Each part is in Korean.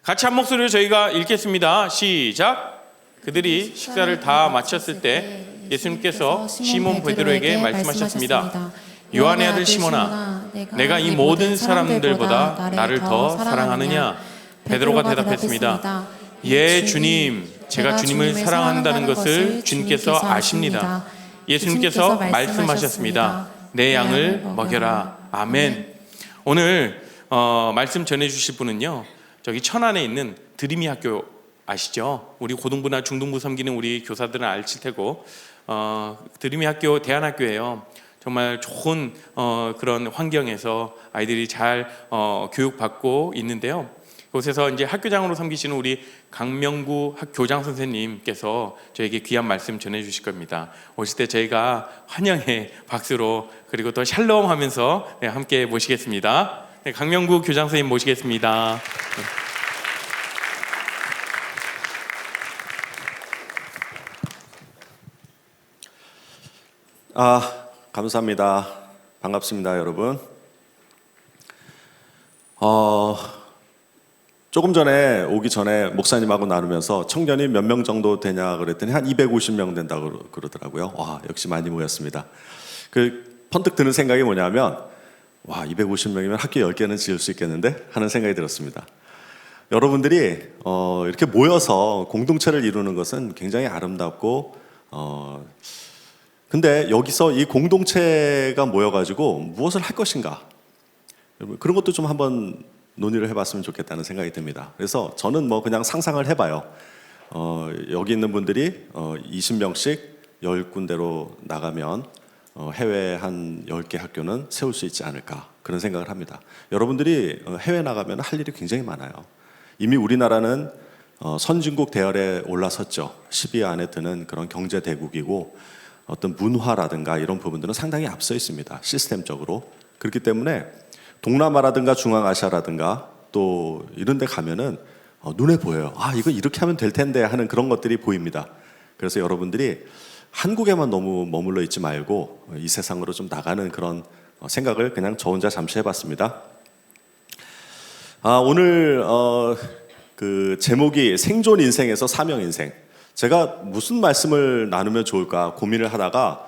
같이 한 목소리로 저희가 읽겠습니다. 시작. 그들이 식사를 다 마쳤을 때 예수님께서 시몬 베드로에게 말씀하셨습니다. 요한의 아들 시몬아, 내가 이 모든 사람들보다 나를 더 사랑하느냐? 베드로가 대답했습니다. 예, 주님, 제가 주님을 사랑한다는 것을 주님께서 아십니다. 예수님께서 말씀하셨습니다. 내 양을 먹여라. 아멘. 오늘 말씀 전해주실 분은요, 저기 천안에 있는 드림이 학교 아시죠? 우리 고등부나 중등부 섬기는 우리 교사들은 알칠 테고, 드림이 학교 대안학교예요. 정말 좋은 그런 환경에서 아이들이 잘 교육받고 있는데요. 그곳에서 이제 학교장으로 섬기시는 우리 강명구 교장 선생님께서 저에게 귀한 말씀 전해주실 겁니다. 오실 때 저희가 환영의 박수로 그리고 또 샬롬 하면서 함께 모시겠습니다. 네, 강명구 교장 선생님 모시겠습니다. 감사합니다. 반갑습니다, 여러분. 조금 전에 오기 전에 목사님하고 나누면서 청년이 몇 명 정도 되냐 그랬더니 한 250명 된다고 그러더라고요. 와, 역시 많이 모였습니다. 번뜩 드는 생각이 뭐냐면, 와, 250명이면 학교 10개는 지을 수 있겠는데? 하는 생각이 들었습니다. 여러분들이 이렇게 모여서 공동체를 이루는 것은 굉장히 아름답고, 근데 여기서 이 공동체가 모여가지고 무엇을 할 것인가? 그런 것도 좀 한번 논의를 해봤으면 좋겠다는 생각이 듭니다. 그래서 저는 그냥 상상을 해봐요. 여기 있는 분들이 20명씩 10군데로 나가면 해외 한 10개 학교는 세울 수 있지 않을까, 그런 생각을 합니다. 여러분들이 해외 나가면 할 일이 굉장히 많아요. 이미 우리나라는 선진국 대열에 올라섰죠. 10위 안에 드는 그런 경제 대국이고, 어떤 문화라든가 이런 부분들은 상당히 앞서 있습니다. 시스템적으로. 그렇기 때문에 동남아라든가 중앙아시아라든가 또 이런 데 가면은 눈에 보여요. 이거 이렇게 하면 될 텐데 하는 그런 것들이 보입니다. 그래서 여러분들이 한국에만 너무 머물러 있지 말고 이 세상으로 좀 나가는 그런 생각을 그냥 저 혼자 잠시 해봤습니다. 오늘 그 제목이 생존 인생에서 사명 인생. 제가 무슨 말씀을 나누면 좋을까 고민을 하다가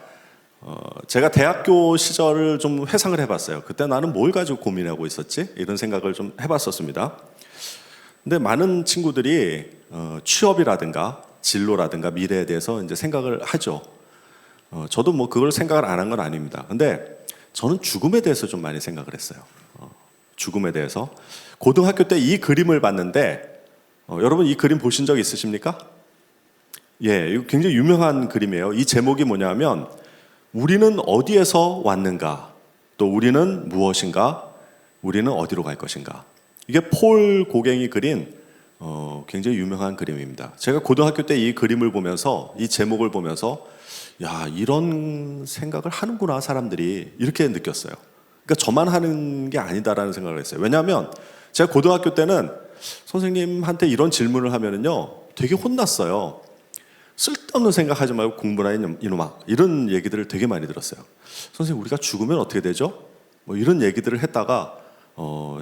제가 대학교 시절을 좀 회상을 해봤어요. 그때 나는 뭘 가지고 고민하고 있었지? 이런 생각을 좀 해봤었습니다. 근데 많은 친구들이 취업이라든가 진로라든가 미래에 대해서 이제 생각을 하죠. 저도 그걸 생각을 안 한 건 아닙니다. 근데 저는 죽음에 대해서 좀 많이 생각을 했어요. 죽음에 대해서. 고등학교 때 이 그림을 봤는데, 여러분 이 그림 보신 적 있으십니까? 예, 이거 굉장히 유명한 그림이에요. 이 제목이 뭐냐면, 우리는 어디에서 왔는가, 또 우리는 무엇인가, 우리는 어디로 갈 것인가. 이게 폴 고갱이 그린 굉장히 유명한 그림입니다. 제가 고등학교 때 이 그림을 보면서, 이 제목을 보면서, 야, 이런 생각을 하는구나 사람들이, 이렇게 느꼈어요. 그러니까 저만 하는 게 아니다라는 생각을 했어요. 왜냐하면 제가 고등학교 때는 선생님한테 이런 질문을 하면은요, 되게 혼났어요. 쓸데없는 생각하지 말고 공부나 이놈아, 이런 얘기들을 되게 많이 들었어요. 선생님, 우리가 죽으면 어떻게 되죠? 이런 얘기들을 했다가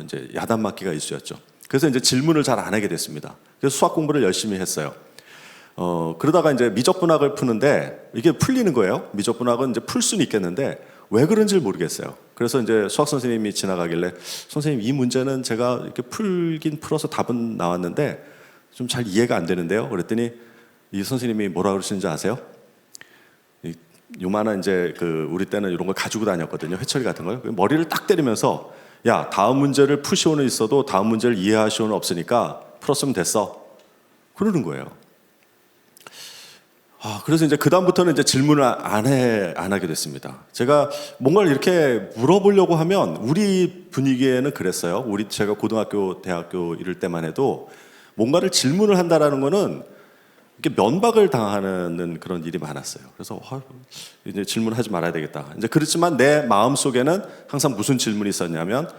이제 야단 맞기가 일쑤였죠. 그래서 이제 질문을 잘 안 하게 됐습니다. 그래서 수학 공부를 열심히 했어요. 그러다가 이제 미적분학을 푸는데 이게 풀리는 거예요. 미적분학은 이제 풀 수는 있겠는데 왜 그런지 모르겠어요. 그래서 이제 수학 선생님이 지나가길래, 선생님, 이 문제는 제가 이렇게 풀긴 풀어서 답은 나왔는데 좀 잘 이해가 안 되는데요. 그랬더니 이 선생님이 뭐라 그러시는지 아세요? 요만한 이제 우리 때는 이런 걸 가지고 다녔거든요. 회초리 같은 걸. 머리를 딱 때리면서, 야, 다음 문제를 푸시오는 있어도 다음 문제를 이해하시오는 없으니까 풀었으면 됐어. 그러는 거예요. 그래서 이제 그다음부터는 이제 질문을 안 하게 됐습니다. 제가 뭔가를 이렇게 물어보려고 하면, 우리 분위기에는 그랬어요. 제가 고등학교, 대학교 이럴 때만 해도 뭔가를 질문을 한다라는 거는 이렇게 면박을 당하는 그런 일이 많았어요. 그래서 이제 질문하지 말아야 되겠다. 이제 그렇지만 내 마음 속에는 항상 무슨 질문이 있었냐면,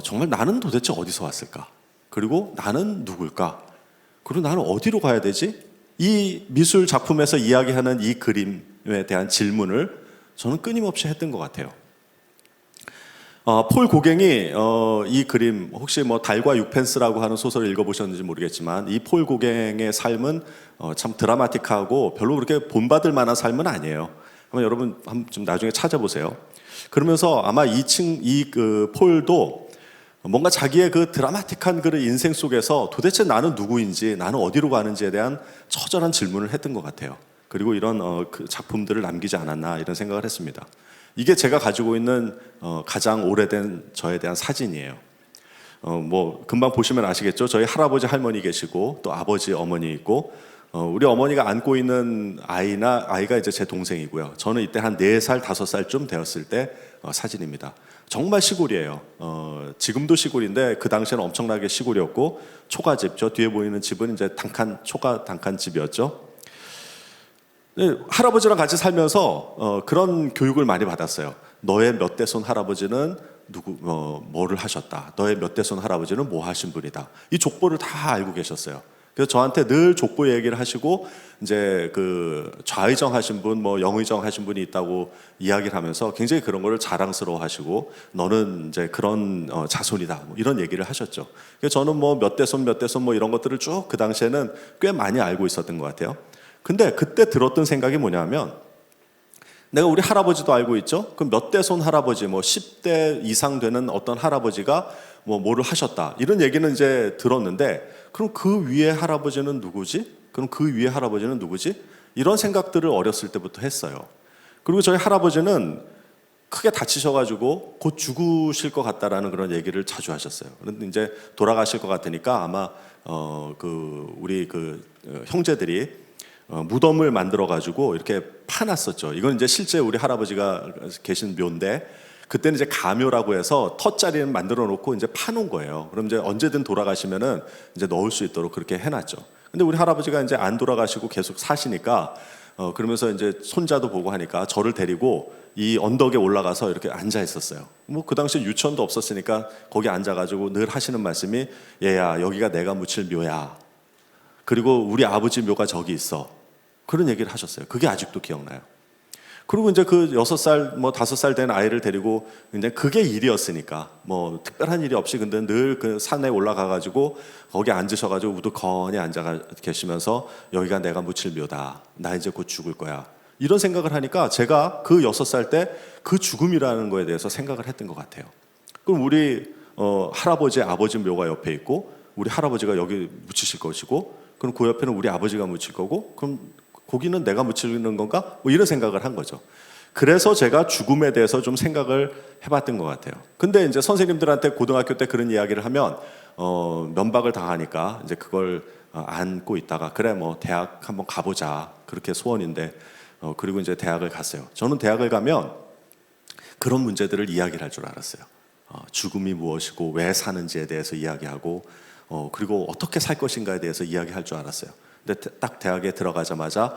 정말 나는 도대체 어디서 왔을까? 그리고 나는 누굴까? 그리고 나는 어디로 가야 되지? 이 미술 작품에서 이야기하는 이 그림에 대한 질문을 저는 끊임없이 했던 것 같아요. 폴 고갱이 이 그림 혹시 뭐 달과 육펜스라고 하는 소설을 읽어보셨는지 모르겠지만 이 폴 고갱의 삶은 참 드라마틱하고 별로 그렇게 본받을 만한 삶은 아니에요. 한번 여러분 좀 나중에 찾아보세요. 그러면서 아마 그 폴도 뭔가 자기의 그 드라마틱한 그 인생 속에서 도대체 나는 누구인지, 나는 어디로 가는지에 대한 처절한 질문을 했던 것 같아요. 그리고 이런 그 작품들을 남기지 않았나 이런 생각을 했습니다. 이게 제가 가지고 있는 가장 오래된 저에 대한 사진이에요. 뭐 금방 보시면 아시겠죠? 저희 할아버지 할머니 계시고 또 아버지 어머니 있고 우리 어머니가 안고 있는 아이가 이제 제 동생이고요. 저는 이때 한 4살, 5살쯤 되었을 때 사진입니다. 정말 시골이에요. 지금도 시골인데 그 당시에는 엄청나게 시골이었고 초가집, 저 뒤에 보이는 집은 이제 초가 단칸 집이었죠. 네, 할아버지랑 같이 살면서 그런 교육을 많이 받았어요. 너의 몇 대손 할아버지는 뭐를 하셨다. 너의 몇 대손 할아버지는 뭐 하신 분이다. 이 족보를 다 알고 계셨어요. 그래서 저한테 늘 족보 얘기를 하시고 이제 그 좌의정 하신 분, 뭐 영의정 하신 분이 있다고 이야기를 하면서 굉장히 그런 거를 자랑스러워하시고 너는 이제 그런 자손이다. 뭐 이런 얘기를 하셨죠. 그래서 저는 뭐 몇 대손 뭐 이런 것들을 쭉 그 당시에는 꽤 많이 알고 있었던 것 같아요. 근데 그때 들었던 생각이 뭐냐면 내가 우리 할아버지도 알고 있죠. 그럼 몇 대손 할아버지, 뭐 10대 이상 되는 어떤 할아버지가 뭐를 하셨다. 이런 얘기는 이제 들었는데 그럼 그 위에 할아버지는 누구지? 그럼 그 위에 할아버지는 누구지? 이런 생각들을 어렸을 때부터 했어요. 그리고 저희 할아버지는 크게 다치셔가지고 곧 죽으실 것 같다라는 그런 얘기를 자주 하셨어요. 그런데 이제 돌아가실 것 같으니까 아마 우리 형제들이 무덤을 만들어 가지고 이렇게 파놨었죠. 이건 이제 실제 우리 할아버지가 계신 묘인데 그때는 이제 가묘라고 해서 터자리는 만들어 놓고 이제 파놓은 거예요. 그럼 이제 언제든 돌아가시면은 이제 넣을 수 있도록 그렇게 해놨죠. 근데 우리 할아버지가 이제 안 돌아가시고 계속 사시니까 그러면서 이제 손자도 보고 하니까 저를 데리고 이 언덕에 올라가서 이렇게 앉아 있었어요. 뭐 그 당시 유치원도 없었으니까 거기 앉아가지고 늘 하시는 말씀이 얘야 여기가 내가 묻힐 묘야. 그리고 우리 아버지 묘가 저기 있어. 그런 얘기를 하셨어요. 그게 아직도 기억나요. 그리고 이제 그 6살, 뭐 5살 된 아이를 데리고 이제 그게 일이었으니까 뭐 특별한 일이 없이 근데 늘 그 산에 올라가가지고 거기 앉으셔가지고 우두커니 앉아 계시면서 여기가 내가 묻힐 묘다. 나 이제 곧 죽을 거야. 이런 생각을 하니까 제가 그 6살 때 그 죽음이라는 거에 대해서 생각을 했던 것 같아요. 그럼 우리 할아버지의 아버지 묘가 옆에 있고 우리 할아버지가 여기 묻히실 것이고 그럼 그 옆에는 우리 아버지가 묻힐 거고 그럼 거기는 내가 묻히는 건가? 뭐 이런 생각을 한 거죠. 그래서 제가 죽음에 대해서 좀 생각을 해봤던 것 같아요. 근데 이제 선생님들한테 고등학교 때 그런 이야기를 하면 면박을 당하니까 이제 그걸 안고 있다가 그래 뭐 대학 한번 가보자 그렇게 소원인데 그리고 이제 대학을 갔어요. 저는 대학을 가면 그런 문제들을 이야기를 할 줄 알았어요. 죽음이 무엇이고 왜 사는지에 대해서 이야기하고 그리고 어떻게 살 것인가에 대해서 이야기할 줄 알았어요. 근데 딱 대학에 들어가자마자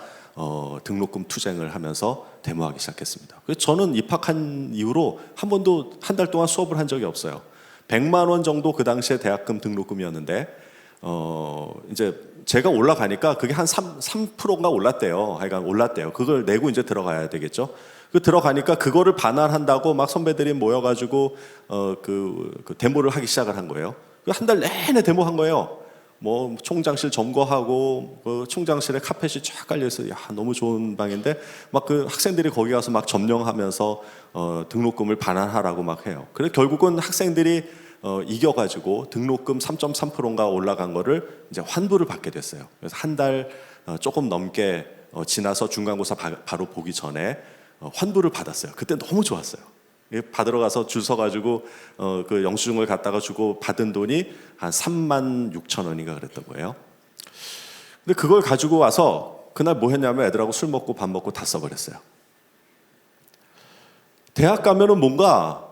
등록금 투쟁을 하면서 데모하기 시작했습니다. 그래서 저는 입학한 이후로 한 번도 한 달 동안 수업을 한 적이 없어요. 100만 원 정도 그 당시에 대학금 등록금이었는데 이제 제가 올라가니까 그게 한 3%인가 올랐대요. 하여간 올랐대요. 그걸 내고 이제 들어가야 되겠죠. 그 들어가니까 그거를 반환한다고 막 선배들이 모여가지고 그 데모를 하기 시작을 한 거예요. 한 달 내내 데모한 거예요. 뭐 총장실 점거하고 그 총장실에 카펫이 쫙 깔려 있어. 야 너무 좋은 방인데 막 그 학생들이 거기 가서 막 점령하면서 등록금을 반환하라고 막 해요. 그래서 결국은 학생들이 이겨가지고 등록금 3.3%인가 올라간 거를 이제 환불을 받게 됐어요. 그래서 한 달 조금 넘게 지나서 중간고사 바로 보기 전에 환불을 받았어요. 그때 너무 좋았어요. 받으러 가서 줄 서가지고 그 영수증을 갖다가 주고 받은 돈이 한 36,000원인가 그랬던 거예요. 근데 그걸 가지고 와서 그날 뭐 했냐면 애들하고 술 먹고 밥 먹고 다 써버렸어요. 대학 가면은 뭔가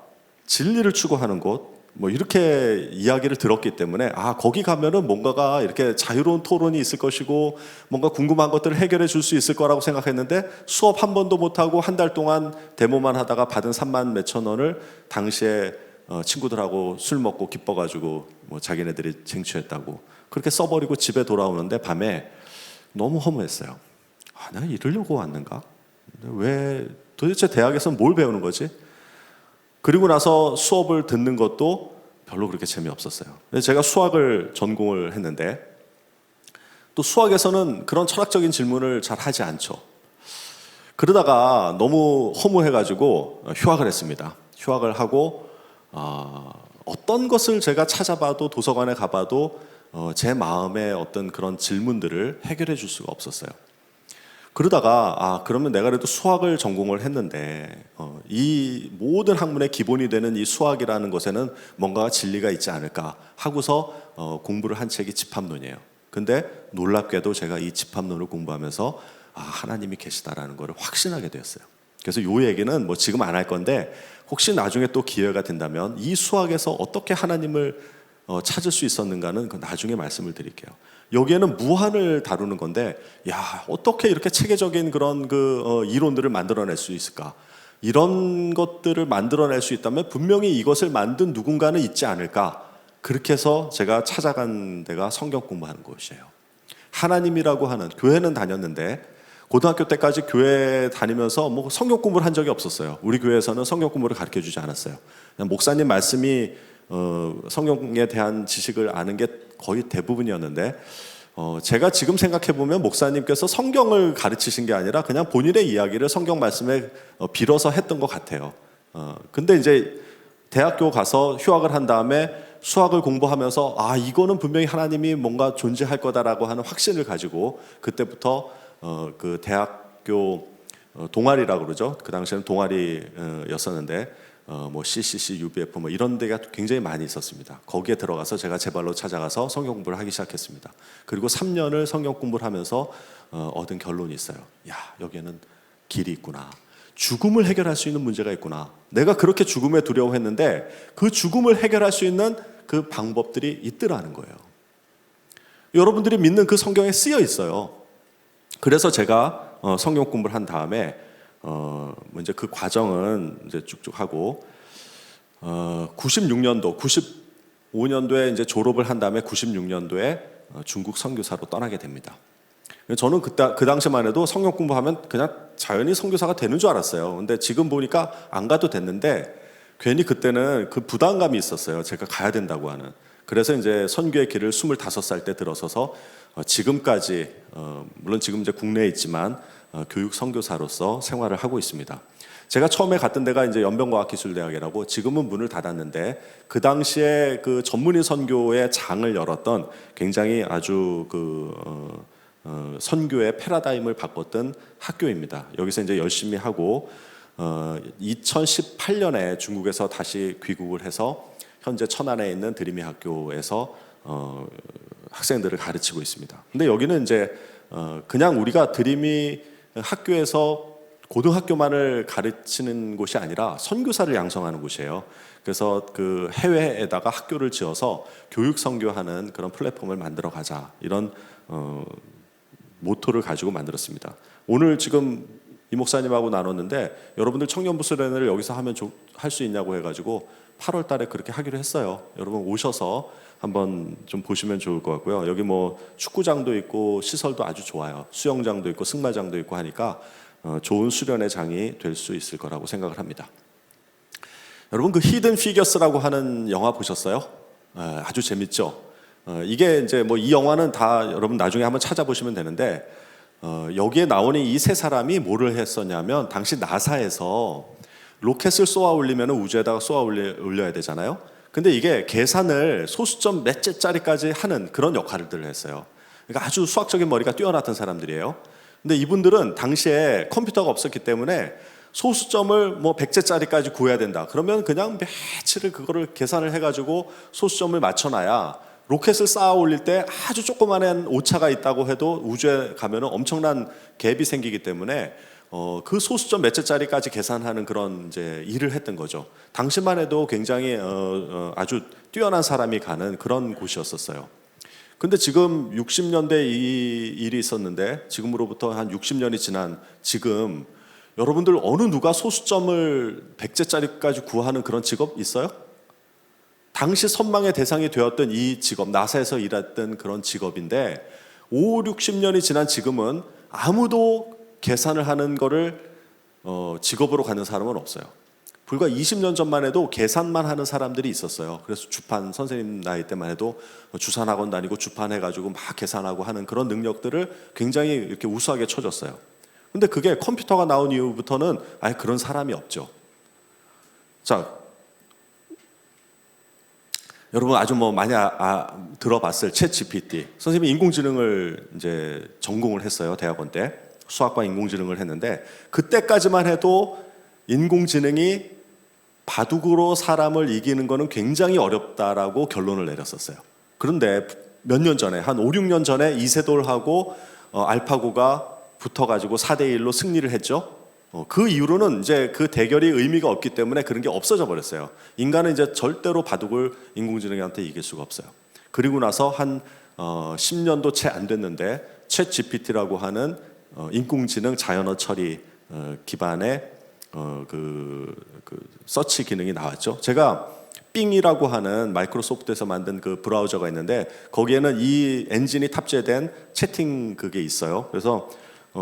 진리를 추구하는 곳 뭐 이렇게 이야기를 들었기 때문에 거기 가면은 뭔가가 이렇게 자유로운 토론이 있을 것이고 뭔가 궁금한 것들을 해결해 줄 수 있을 거라고 생각했는데 수업 한 번도 못하고 한 달 동안 데모만 하다가 받은 3만 몇천 원을 당시에 친구들하고 술 먹고 기뻐가지고 뭐 자기네들이 쟁취했다고 그렇게 써버리고 집에 돌아오는데 밤에 너무 허무했어요. 내가 이러려고 왔는가? 왜 도대체 대학에서 뭘 배우는 거지? 그리고 나서 수업을 듣는 것도 별로 그렇게 재미없었어요. 제가 수학을 전공을 했는데 또 수학에서는 그런 철학적인 질문을 잘 하지 않죠. 그러다가 너무 허무해가지고 휴학을 했습니다. 휴학을 하고 어떤 것을 제가 찾아봐도 도서관에 가봐도 제 마음의 어떤 그런 질문들을 해결해 줄 수가 없었어요. 그러다가 그러면 내가 그래도 수학을 전공을 했는데 이 모든 학문의 기본이 되는 이 수학이라는 것에는 뭔가 진리가 있지 않을까 하고서 공부를 한 책이 집합론이에요. 근데 놀랍게도 제가 이 집합론을 공부하면서 하나님이 계시다라는 것을 확신하게 되었어요. 그래서 이 얘기는 뭐 지금 안 할 건데 혹시 나중에 또 기회가 된다면 이 수학에서 어떻게 하나님을 찾을 수 있었는가는 그 나중에 말씀을 드릴게요. 여기에는 무한을 다루는 건데 어떻게 이렇게 체계적인 그런 이론들을 만들어낼 수 있을까? 이런 것들을 만들어낼 수 있다면 분명히 이것을 만든 누군가는 있지 않을까? 그렇게 해서 제가 찾아간 데가 성경 공부하는 곳이에요. 하나님이라고 하는, 교회는 다녔는데 고등학교 때까지 교회 다니면서 뭐 성경 공부를 한 적이 없었어요. 우리 교회에서는 성경 공부를 가르쳐 주지 않았어요. 그냥 목사님 말씀이 성경에 대한 지식을 아는 게 거의 대부분이었는데 제가 지금 생각해 보면 목사님께서 성경을 가르치신 게 아니라 그냥 본인의 이야기를 성경 말씀에 빌어서 했던 것 같아요. 근데 이제 대학교 가서 휴학을 한 다음에 수학을 공부하면서 이거는 분명히 하나님이 뭔가 존재할 거다라고 하는 확신을 가지고 그때부터 그 대학교 동아리라고 그러죠. 그 당시에는 동아리였었는데 뭐 CCC, UBF 뭐 이런 데가 굉장히 많이 있었습니다. 거기에 들어가서 제가 제 발로 찾아가서 성경 공부를 하기 시작했습니다. 그리고 3년을 성경 공부를 하면서 얻은 결론이 있어요. 여기에는 길이 있구나. 죽음을 해결할 수 있는 문제가 있구나. 내가 그렇게 죽음에 두려워했는데 그 죽음을 해결할 수 있는 그 방법들이 있더라는 거예요. 여러분들이 믿는 그 성경에 쓰여 있어요. 그래서 제가 성경 공부를 한 다음에 이제 그 과정은 이제 쭉쭉 하고 96년도, 95년도에 이제 졸업을 한 다음에 96년도에 중국 선교사로 떠나게 됩니다. 저는 그 당시만 해도 성경 공부하면 그냥 자연히 선교사가 되는 줄 알았어요. 근데 지금 보니까 안 가도 됐는데 괜히 그때는 그 부담감이 있었어요. 제가 가야 된다고 하는. 그래서 이제 선교의 길을 25살 때 들어서서 지금까지 물론 지금 이제 국내에 있지만 교육 선교사로서 생활을 하고 있습니다. 제가 처음에 갔던 데가 이제 연변과학기술대학이라고 지금은 문을 닫았는데 그 당시에 그 전문의 선교의 장을 열었던 굉장히 아주 선교의 패러다임을 바꿨던 학교입니다. 여기서 이제 열심히 하고 2018년에 중국에서 다시 귀국을 해서 현재 천안에 있는 드림이 학교에서 학생들을 가르치고 있습니다. 근데 여기는 이제 그냥 우리가 드림이 학교에서 고등학교만을 가르치는 곳이 아니라 선교사를 양성하는 곳이에요. 그래서 그 해외에다가 학교를 지어서 교육 선교하는 그런 플랫폼을 만들어 가자 이런 모토를 가지고 만들었습니다. 오늘 지금 이 목사님하고 나눴는데 여러분들 청년부 수련회를 여기서 하면 할 수 있냐고 해가지고 8월 달에 그렇게 하기로 했어요. 여러분 오셔서 한번 좀 보시면 좋을 것 같고요. 여기 뭐 축구장도 있고 시설도 아주 좋아요. 수영장도 있고 승마장도 있고 하니까 좋은 수련회 장이 될 수 있을 거라고 생각을 합니다. 여러분 그 히든 피겨스라고 하는 영화 보셨어요? 아주 재밌죠. 이게 이제 뭐 이 영화는 다 여러분 나중에 한번 찾아보시면 되는데 여기에 나오는 이 세 사람이 뭐를 했었냐면 당시 나사에서 로켓을 쏘아 올리면 우주에다가 쏘아 올려야 되잖아요. 근데 이게 계산을 소수점 몇째짜리까지 하는 그런 역할들을 했어요. 그러니까 아주 수학적인 머리가 뛰어났던 사람들이에요. 근데 이분들은 당시에 컴퓨터가 없었기 때문에 소수점을 뭐 100제짜리까지 구해야 된다. 그러면 그냥 며칠을 그거를 계산을 해가지고 소수점을 맞춰놔야 로켓을 쌓아 올릴 때 아주 조그마한 오차가 있다고 해도 우주에 가면 엄청난 갭이 생기기 때문에 그 소수점 몇째짜리까지 계산하는 그런 이제 일을 했던 거죠. 당시만 해도 굉장히 아주 뛰어난 사람이 가는 그런 곳이었었어요. 근데 지금 60년대 이 일이 있었는데 지금으로부터 한 60년이 지난 지금 여러분들 어느 누가 소수점을 100제짜리까지 구하는 그런 직업 있어요? 당시 선망의 대상이 되었던 이 직업, 나사에서 일했던 그런 직업인데 5, 60년이 지난 지금은 아무도 계산을 하는 거를 직업으로 가는 사람은 없어요. 불과 20년 전만 해도 계산만 하는 사람들이 있었어요. 그래서 주판 선생님 나이 때만 해도 주산학원 다니고 주판해가지고 막 계산하고 하는 그런 능력들을 굉장히 이렇게 우수하게 쳐줬어요. 근데 그게 컴퓨터가 나온 이후부터는 아예 그런 사람이 없죠. 자, 여러분 아주 뭐 많이 들어봤을 챗 GPT. 선생님이 인공지능을 이제 전공을 했어요. 대학원 때 수학과 인공지능을 했는데 그때까지만 해도 인공지능이 바둑으로 사람을 이기는 거는 굉장히 어렵다라고 결론을 내렸었어요. 그런데 몇 년 전에 한 5, 6년 전에 이세돌하고 알파고가 붙어가지고 4대1로 승리를 했죠. 그 이후로는 이제 그 대결이 의미가 없기 때문에 그런 게 없어져 버렸어요. 인간은 이제 절대로 바둑을 인공지능한테 이길 수가 없어요. 그리고 나서 한 10년도 채 안 됐는데 챗 GPT라고 하는 인공지능 자연어 처리 기반의 그 서치 기능이 나왔죠. 제가 빙이라고 하는 마이크로소프트에서 만든 그 브라우저가 있는데 거기에는 이 엔진이 탑재된 채팅 그게 있어요. 그래서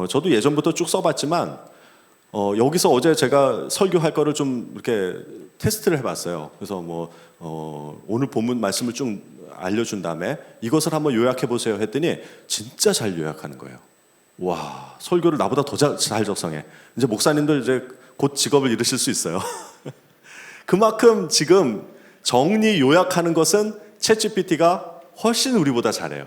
저도 예전부터 쭉 써봤지만 여기서 어제 제가 설교할 거를 좀 이렇게 테스트를 해봤어요. 그래서 뭐 오늘 본문 말씀을 좀 알려준 다음에 이것을 한번 요약해 보세요 했더니 진짜 잘 요약하는 거예요. 와, 설교를 나보다 더 잘 작성해. 이제 목사님들 이제 곧 직업을 잃으실 수 있어요. 그만큼 지금 정리 요약하는 것은 챗GPT가 훨씬 우리보다 잘해요.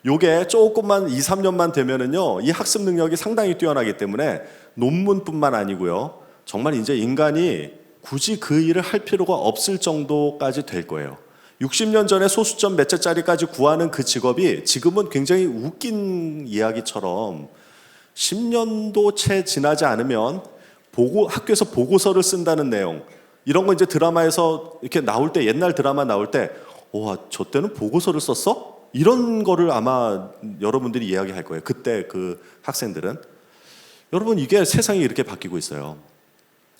요게 조금만 2, 3년만 되면은요, 이 학습 능력이 상당히 뛰어나기 때문에 논문뿐만 아니고요, 정말 이제 인간이 굳이 그 일을 할 필요가 없을 정도까지 될 거예요. 60년 전에 소수점 몇 자짜리까지 구하는 그 직업이 지금은 굉장히 웃긴 이야기처럼 10년도 채 지나지 않으면 학교에서 보고서를 쓴다는 내용, 이런 거 이제 드라마에서 이렇게 나올 때, 옛날 드라마 나올 때, 와, 저 때는 보고서를 썼어? 이런 거를 아마 여러분들이 이야기할 거예요. 그때 그 학생들은. 여러분, 이게 세상이 이렇게 바뀌고 있어요.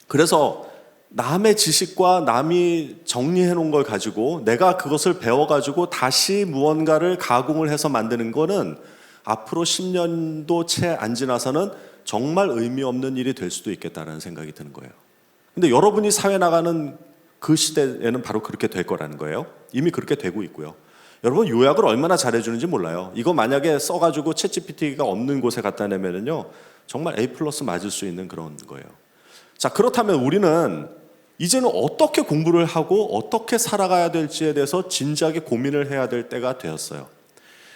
그래서 남의 지식과 남이 정리해 놓은 걸 가지고 내가 그것을 배워가지고 다시 무언가를 가공을 해서 만드는 거는 앞으로 10년도 채 안 지나서는 정말 의미 없는 일이 될 수도 있겠다는 생각이 드는 거예요. 근데 여러분이 사회 나가는 그 시대에는 바로 그렇게 될 거라는 거예요. 이미 그렇게 되고 있고요. 여러분 요약을 얼마나 잘해주는지 몰라요. 이거 만약에 써가지고 챗GPT가 없는 곳에 갖다 내면은요, 정말 A+ 맞을 수 있는 그런 거예요. 자, 그렇다면 우리는 이제는 어떻게 공부를 하고 어떻게 살아가야 될지에 대해서 진지하게 고민을 해야 될 때가 되었어요.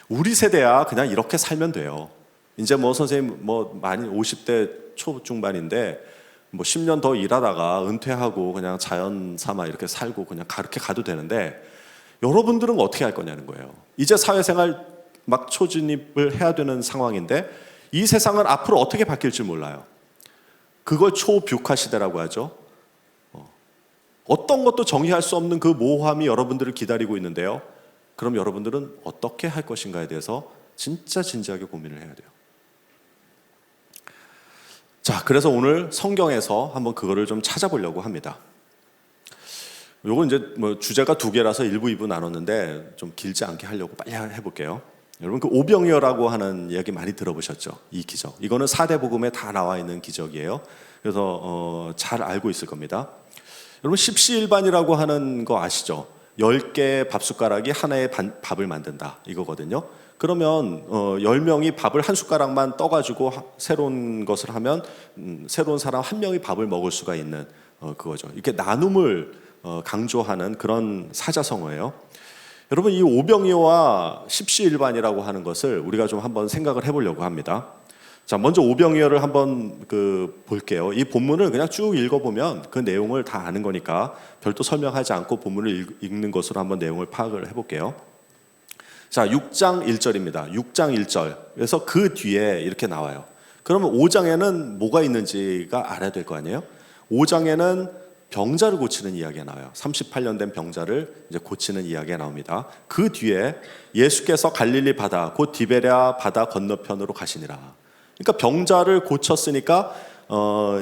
우리 세대야 그냥 이렇게 살면 돼요. 이제 뭐 선생님 뭐 많이 50대 초중반인데 뭐 10년 더 일하다가 은퇴하고 그냥 자연 삼아 이렇게 살고 그냥 그렇게 가도 되는데, 여러분들은 어떻게 할 거냐는 거예요. 이제 사회생활 막 초진입을 해야 되는 상황인데 이 세상은 앞으로 어떻게 바뀔지 몰라요. 그걸 초뷰카 시대라고 하죠. 어떤 것도 정의할 수 없는 그 모호함이 여러분들을 기다리고 있는데요. 그럼 여러분들은 어떻게 할 것인가에 대해서 진짜 진지하게 고민을 해야 돼요. 자, 그래서 오늘 성경에서 한번 그거를 좀 찾아보려고 합니다. 요건 이제 뭐 주제가 두 개라서 1부, 2부 나눴는데 좀 길지 않게 하려고 빨리 해볼게요. 여러분 그 오병이어라고 하는 이야기 많이 들어보셨죠? 이 기적. 이거는 4대 복음에 다 나와 있는 기적이에요. 그래서 잘 알고 있을 겁니다. 여러분 십시일반이라고 하는 거 아시죠? 10개의 밥숟가락이 하나의 밥을 만든다 이거거든요. 그러면 10명이 밥을 한 숟가락만 떠가지고 새로운 것을 하면 새로운 사람 한 명이 밥을 먹을 수가 있는 그거죠. 이렇게 나눔을 강조하는 그런 사자성어예요. 여러분 이 오병이어와 십시일반이라고 하는 것을 우리가 좀 한번 생각을 해보려고 합니다. 자, 먼저 오병이어를 한번 볼게요. 이 본문을 그냥 쭉 읽어보면 그 내용을 다 아는 거니까 별도 설명하지 않고 본문을 읽는 것으로 한번 내용을 파악을 해볼게요. 자, 6장 1절입니다. 6장 1절. 그래서 그 뒤에 이렇게 나와요. 그러면 5장에는 뭐가 있는지가 알아야 될 거 아니에요? 5장에는 병자를 고치는 이야기가 나와요. 38년 된 병자를 이제 고치는 이야기가 나옵니다. 그 뒤에 예수께서 갈릴리 바다, 곧 디베랴 바다 건너편으로 가시니라. 그러니까 병자를 고쳤으니까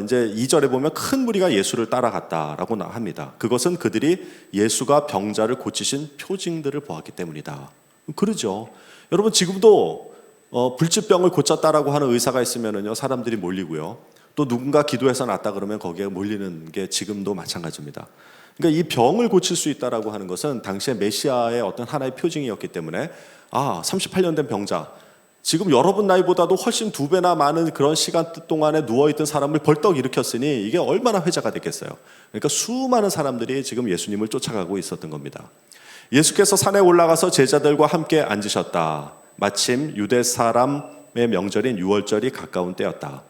이제 2절에 보면 큰 무리가 예수를 따라갔다라고 합니다. 그것은 그들이 예수가 병자를 고치신 표징들을 보았기 때문이다. 그러죠. 여러분 지금도 불치병을 고쳤다라고 하는 의사가 있으면은요, 사람들이 몰리고요. 또 누군가 기도해서 낫다 그러면 거기에 몰리는 게 지금도 마찬가지입니다. 그러니까 이 병을 고칠 수 있다라고 하는 것은 당시에 메시아의 어떤 하나의 표징이었기 때문에 38년 된 병자, 지금 여러분 나이보다도 훨씬 2배나 많은 그런 시간 동안에 누워있던 사람을 벌떡 일으켰으니 이게 얼마나 회자가 됐겠어요. 그러니까 수많은 사람들이 지금 예수님을 쫓아가고 있었던 겁니다. 예수께서 산에 올라가서 제자들과 함께 앉으셨다. 마침 유대 사람의 명절인 유월절이 가까운 때였다.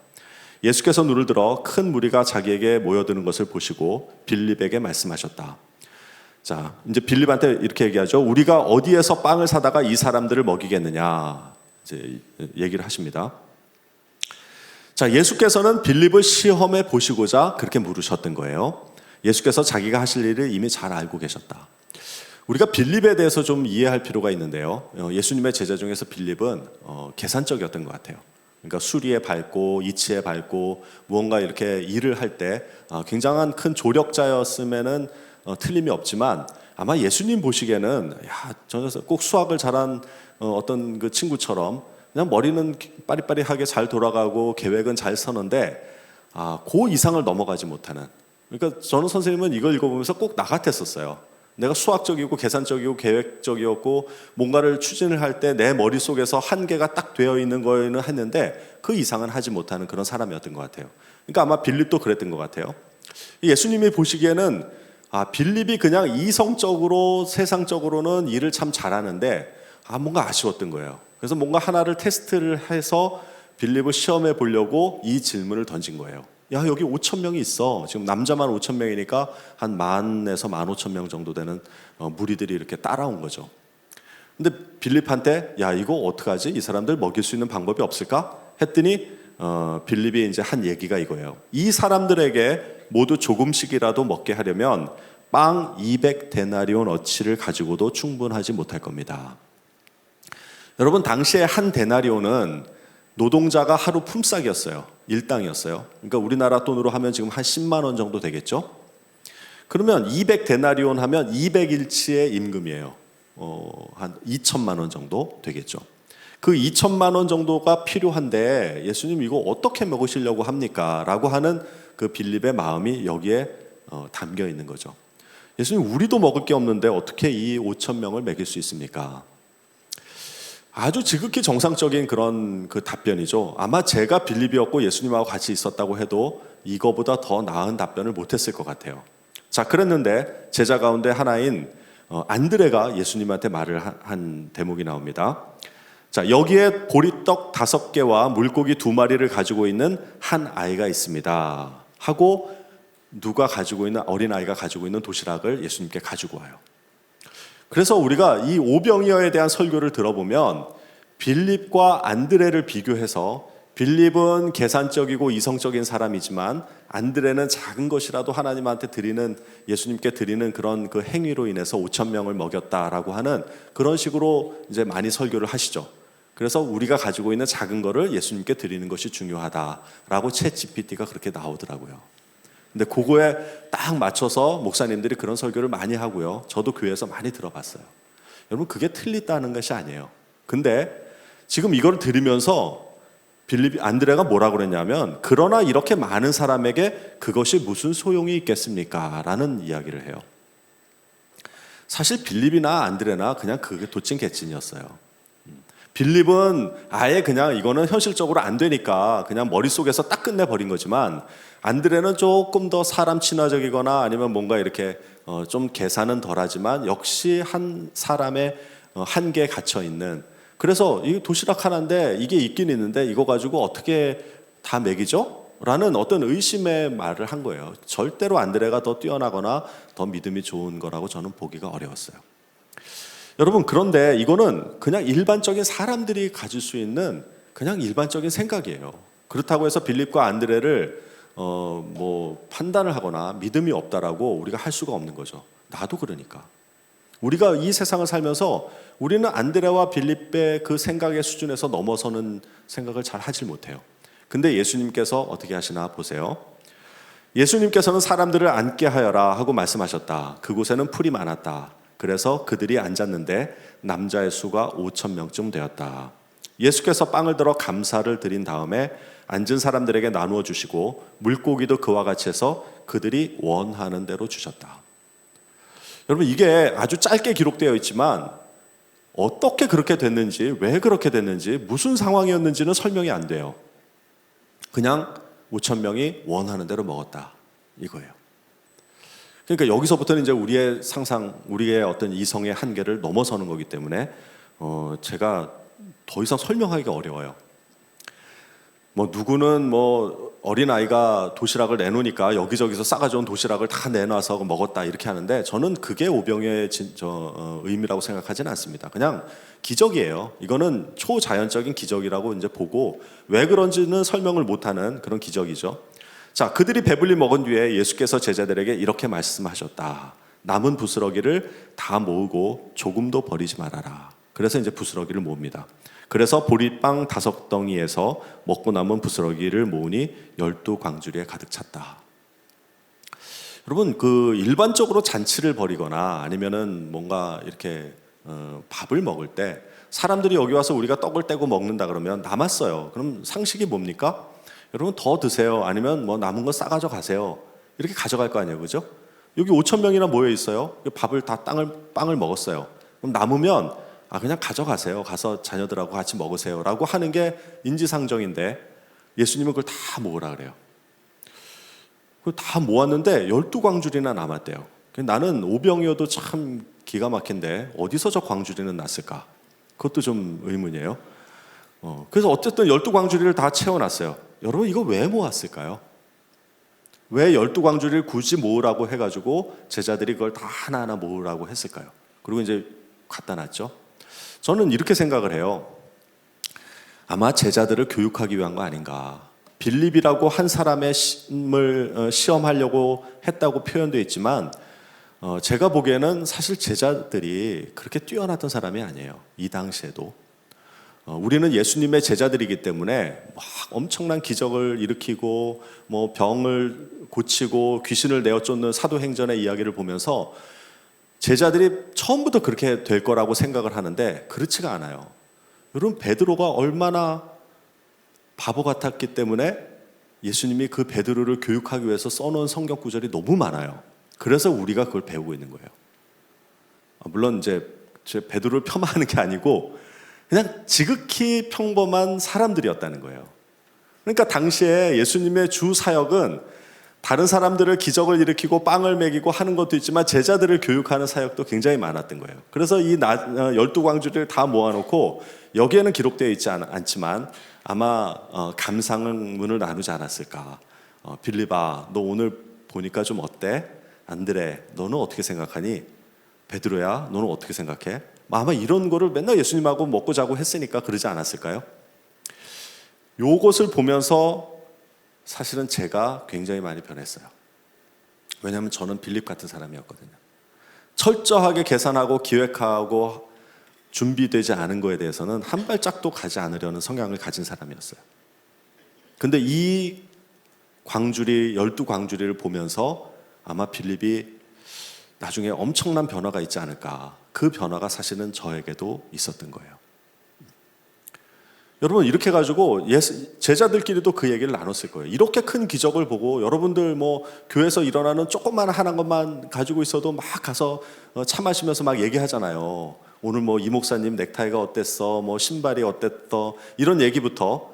예수께서 눈을 들어 큰 무리가 자기에게 모여드는 것을 보시고 빌립에게 말씀하셨다. 자, 이제 빌립한테 이렇게 얘기하죠. 우리가 어디에서 빵을 사다가 이 사람들을 먹이겠느냐, 이제 얘기를 하십니다. 자, 예수께서는 빌립을 시험해 보시고자 그렇게 물으셨던 거예요. 예수께서 자기가 하실 일을 이미 잘 알고 계셨다. 우리가 빌립에 대해서 좀 이해할 필요가 있는데요. 예수님의 제자 중에서 빌립은 계산적이었던 것 같아요. 그러니까 수리에 밝고 이치에 밝고 무언가 이렇게 일을 할 때 굉장한 큰 조력자였음에는 틀림이 없지만, 아마 예수님 보시기에는 저는 꼭 수학을 잘한 어떤 그 친구처럼 그냥 머리는 빠리빠리하게 잘 돌아가고 계획은 잘 서는데 그 이상을 넘어가지 못하는, 그러니까 저는 선생님은 이걸 읽어보면서 꼭 나 같았었어요. 내가 수학적이고 계산적이고 계획적이었고 뭔가를 추진을 할 때 내 머릿속에서 한계가 딱 되어 있는 거에는 했는데 그 이상은 하지 못하는 그런 사람이었던 것 같아요. 그러니까 아마 빌립도 그랬던 것 같아요. 예수님이 보시기에는 빌립이 그냥 이성적으로 세상적으로는 일을 참 잘하는데 뭔가 아쉬웠던 거예요. 그래서 뭔가 하나를 테스트를 해서 빌립을 시험해 보려고 이 질문을 던진 거예요. 야, 여기 5,000명이 있어. 지금 남자만 5,000명이니까 한 10,000에서 15,000명 정도 되는 무리들이 이렇게 따라온 거죠. 근데 빌립한테 야, 이거 어떡하지? 이 사람들 먹일 수 있는 방법이 없을까? 했더니 빌립이 이제 한 얘기가 이거예요. 이 사람들에게 모두 조금씩이라도 먹게 하려면 빵 200데나리온 어치를 가지고도 충분하지 못할 겁니다. 여러분, 당시에 한 데나리온은 노동자가 하루 품삯이었어요. 일당이었어요. 그러니까 우리나라 돈으로 하면 지금 한 10만 원 정도 되겠죠? 그러면 200데나리온 하면 200일치의 임금이에요. 한 2천만 원 정도 되겠죠. 그 2천만 원 정도가 필요한데 예수님 이거 어떻게 먹으시려고 합니까? 라고 하는 그 빌립의 마음이 여기에 담겨 있는 거죠. 예수님, 우리도 먹을 게 없는데 어떻게 이 5천 명을 먹일 수 있습니까? 아주 지극히 정상적인 그런 그 답변이죠. 아마 제가 빌립이었고 예수님하고 같이 있었다고 해도 이거보다 더 나은 답변을 못했을 것 같아요. 자, 그랬는데 제자 가운데 하나인 안드레가 예수님한테 말을 한 대목이 나옵니다. 자, 여기에 보리떡 5개와 물고기 2마리를 가지고 있는 한 아이가 있습니다 하고, 누가 가지고 있는, 어린아이가 가지고 있는 도시락을 예수님께 가지고 와요. 그래서 우리가 이 오병이어에 대한 설교를 들어보면 빌립과 안드레를 비교해서 빌립은 계산적이고 이성적인 사람이지만 안드레는 작은 것이라도 하나님한테 드리는, 예수님께 드리는 그런 그 행위로 인해서 5,000명을 먹였다라고 하는 그런 식으로 이제 많이 설교를 하시죠. 그래서 우리가 가지고 있는 작은 거를 예수님께 드리는 것이 중요하다라고 챗GPT가 그렇게 나오더라고요. 근데 그거에 딱 맞춰서 목사님들이 그런 설교를 많이 하고요. 저도 교회에서 많이 들어봤어요. 여러분, 그게 틀리다는 것이 아니에요. 근데 지금 이걸 들으면서 안드레가 뭐라고 그랬냐면, 그러나 이렇게 많은 사람에게 그것이 무슨 소용이 있겠습니까? 라는 이야기를 해요. 사실 빌립이나 안드레나 그냥 그게 도찐개찐이었어요. 빌립은 아예 그냥 이거는 현실적으로 안 되니까 그냥 머릿속에서 딱 끝내버린 거지만, 안드레는 조금 더 사람 친화적이거나 아니면 뭔가 이렇게 좀 계산은 덜하지만 역시 한 사람의 한계에 갇혀 있는, 그래서 이 도시락 하나인데 이게 있긴 있는데 이거 가지고 어떻게 다 먹이죠? 라는 어떤 의심의 말을 한 거예요. 절대로 안드레가 더 뛰어나거나 더 믿음이 좋은 거라고 저는 보기가 어려웠어요. 여러분, 그런데 이거는 그냥 일반적인 사람들이 가질 수 있는 그냥 일반적인 생각이에요. 그렇다고 해서 빌립과 안드레를 판단을 하거나 믿음이 없다라고 우리가 할 수가 없는 거죠. 나도 그러니까. 우리가 이 세상을 살면서 우리는 안드레와 빌립의 그 생각의 수준에서 넘어서는 생각을 잘 하질 못해요. 근데 예수님께서 어떻게 하시나 보세요. 예수님께서는 사람들을 앉게 하여라 하고 말씀하셨다. 그곳에는 풀이 많았다. 그래서 그들이 앉았는데 남자의 수가 5,000명쯤 되었다. 예수께서 빵을 들어 감사를 드린 다음에 앉은 사람들에게 나누어 주시고 물고기도 그와 같이 해서 그들이 원하는 대로 주셨다. 여러분, 이게 아주 짧게 기록되어 있지만 어떻게 그렇게 됐는지, 왜 그렇게 됐는지, 무슨 상황이었는지는 설명이 안 돼요. 그냥 5천 명이 원하는 대로 먹었다, 이거예요. 그러니까 여기서부터는 이제 우리의 상상, 우리의 어떤 이성의 한계를 넘어서는 거기 때문에 제가 더 이상 설명하기가 어려워요. 뭐 누구는 뭐 어린아이가 도시락을 내놓으니까 여기저기서 싸가져온 도시락을 다 내놔서 먹었다 이렇게 하는데, 저는 그게 오병이어의 의미라고 생각하지는 않습니다. 그냥 기적이에요. 이거는 초자연적인 기적이라고 이제 보고, 왜 그런지는 설명을 못하는 그런 기적이죠. 자, 그들이 배불리 먹은 뒤에 예수께서 제자들에게 이렇게 말씀하셨다. 남은 부스러기를 다 모으고 조금도 버리지 말아라. 그래서 이제 부스러기를 모읍니다. 그래서 보리빵 5덩이에서 먹고 남은 부스러기를 모으니 12광주리에 가득 찼다. 여러분, 그 일반적으로 잔치를 벌이거나 아니면은 뭔가 이렇게 밥을 먹을 때 사람들이 여기 와서 우리가 떡을 떼고 먹는다 그러면 남았어요. 그럼 상식이 뭡니까? 여러분, 더 드세요. 아니면 뭐 남은 거 싸가져 가세요. 이렇게 가져갈 거 아니에요, 그죠? 여기 5천 명이나 모여 있어요. 밥을 다 빵을 먹었어요. 그럼 남으면 그냥 가져가세요. 가서 자녀들하고 같이 먹으세요. 라고 하는 게 인지상정인데, 예수님은 그걸 다 모으라 그래요. 그걸 다 모았는데 12광주리나 남았대요. 나는 오병이어도 참 기가 막힌데 어디서 저 광주리는 났을까? 그것도 좀 의문이에요. 그래서 어쨌든 12광주리를 다 채워놨어요. 여러분, 이거 왜 모았을까요? 왜 12광주리를 굳이 모으라고 해가지고 제자들이 그걸 다 하나하나 모으라고 했을까요? 그리고 이제 갖다 놨죠. 저는 이렇게 생각을 해요. 아마 제자들을 교육하기 위한 거 아닌가. 빌립이라고 한 사람의 심을 시험하려고 했다고 표현되어 있지만 제가 보기에는 사실 제자들이 그렇게 뛰어났던 사람이 아니에요. 이 당시에도. 우리는 예수님의 제자들이기 때문에 막 엄청난 기적을 일으키고 뭐 병을 고치고 귀신을 내어 쫓는 사도행전의 이야기를 보면서 제자들이 처음부터 그렇게 될 거라고 생각을 하는데 그렇지가 않아요. 여러분, 베드로가 얼마나 바보 같았기 때문에 예수님이 그 베드로를 교육하기 위해서 써놓은 성경 구절이 너무 많아요. 그래서 우리가 그걸 배우고 있는 거예요. 물론 이제 베드로를 폄하하는 게 아니고 그냥 지극히 평범한 사람들이었다는 거예요. 그러니까 당시에 예수님의 주 사역은 다른 사람들을 기적을 일으키고 빵을 먹이고 하는 것도 있지만 제자들을 교육하는 사역도 굉장히 많았던 거예요. 그래서 이 12광주리를 다 모아놓고 여기에는 기록되어 있지 않지만 아마 감상문을 나누지 않았을까. 빌립아, 너 오늘 보니까 좀 어때? 안드레, 너는 어떻게 생각하니? 베드로야, 너는 어떻게 생각해? 아마 이런 거를 맨날 예수님하고 먹고 자고 했으니까 그러지 않았을까요? 요것을 보면서 사실은 제가 굉장히 많이 변했어요. 왜냐하면 저는 빌립 같은 사람이었거든요. 철저하게 계산하고 기획하고 준비되지 않은 거에 대해서는 한 발짝도 가지 않으려는 성향을 가진 사람이었어요. 근데 이 12광주리를 보면서 아마 빌립이 나중에 엄청난 변화가 있지 않을까. 그 변화가 사실은 저에게도 있었던 거예요. 여러분, 이렇게 가지고 제자들끼리도 그 얘기를 나눴을 거예요. 이렇게 큰 기적을 보고 여러분들 뭐 교회에서 일어나는 조금만 하는 것만 가지고 있어도 막 가서 차 마시면서 막 얘기하잖아요. 오늘 뭐 이 목사님 넥타이가 어땠어? 뭐 신발이 어땠어? 이런 얘기부터.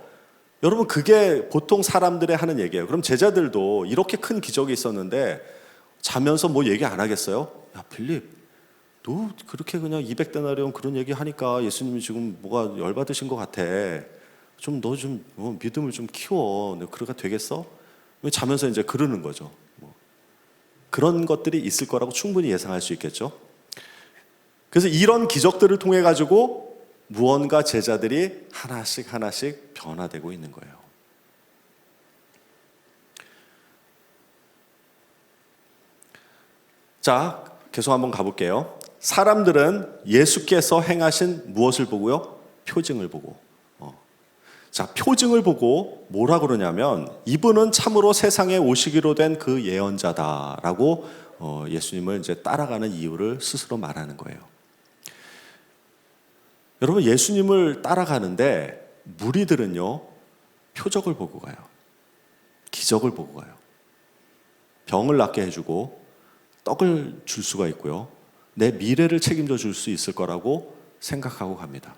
여러분, 그게 보통 사람들의 하는 얘기예요. 그럼 제자들도 이렇게 큰 기적이 있었는데 자면서 뭐 얘기 안 하겠어요? 야, 빌립, 너 그렇게 그냥 200데나리온 그런 얘기 하니까 예수님이 지금 뭐가 열받으신 것 같아. 좀 너 좀 믿음을 좀 키워. 너 그러가 되겠어? 자면서 이제 그러는 거죠. 그런 것들이 있을 거라고 충분히 예상할 수 있겠죠. 그래서 이런 기적들을 통해 가지고 무언가 제자들이 하나씩 변화되고 있는 거예요. 자, 계속 한번 가볼게요. 사람들은 예수께서 행하신 무엇을 보고요? 표징을 보고. 자, 표징을 보고 뭐라 그러냐면 이분은 참으로 세상에 오시기로 된 그 예언자다라고 예수님을 이제 따라가는 이유를 스스로 말하는 거예요. 여러분 예수님을 따라가는데 무리들은요 표적을 보고 가요. 기적을 보고 가요. 병을 낫게 해주고 떡을 줄 수가 있고요. 내 미래를 책임져 줄 수 있을 거라고 생각하고 갑니다.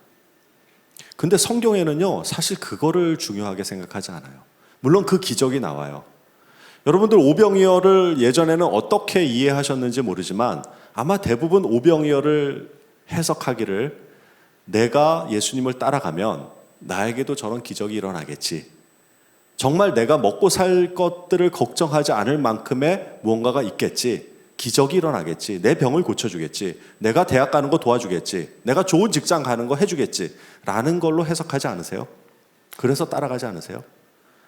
근데 성경에는요 사실 그거를 중요하게 생각하지 않아요. 물론 그 기적이 나와요. 여러분들 오병이어를 예전에는 어떻게 이해하셨는지 모르지만 아마 대부분 오병이어를 해석하기를 내가 예수님을 따라가면 나에게도 저런 기적이 일어나겠지. 정말 내가 먹고 살 것들을 걱정하지 않을 만큼의 무언가가 있겠지. 기적이 일어나겠지. 내 병을 고쳐주겠지. 내가 대학 가는 거 도와주겠지. 내가 좋은 직장 가는 거 해주겠지. 라는 걸로 해석하지 않으세요? 그래서 따라가지 않으세요?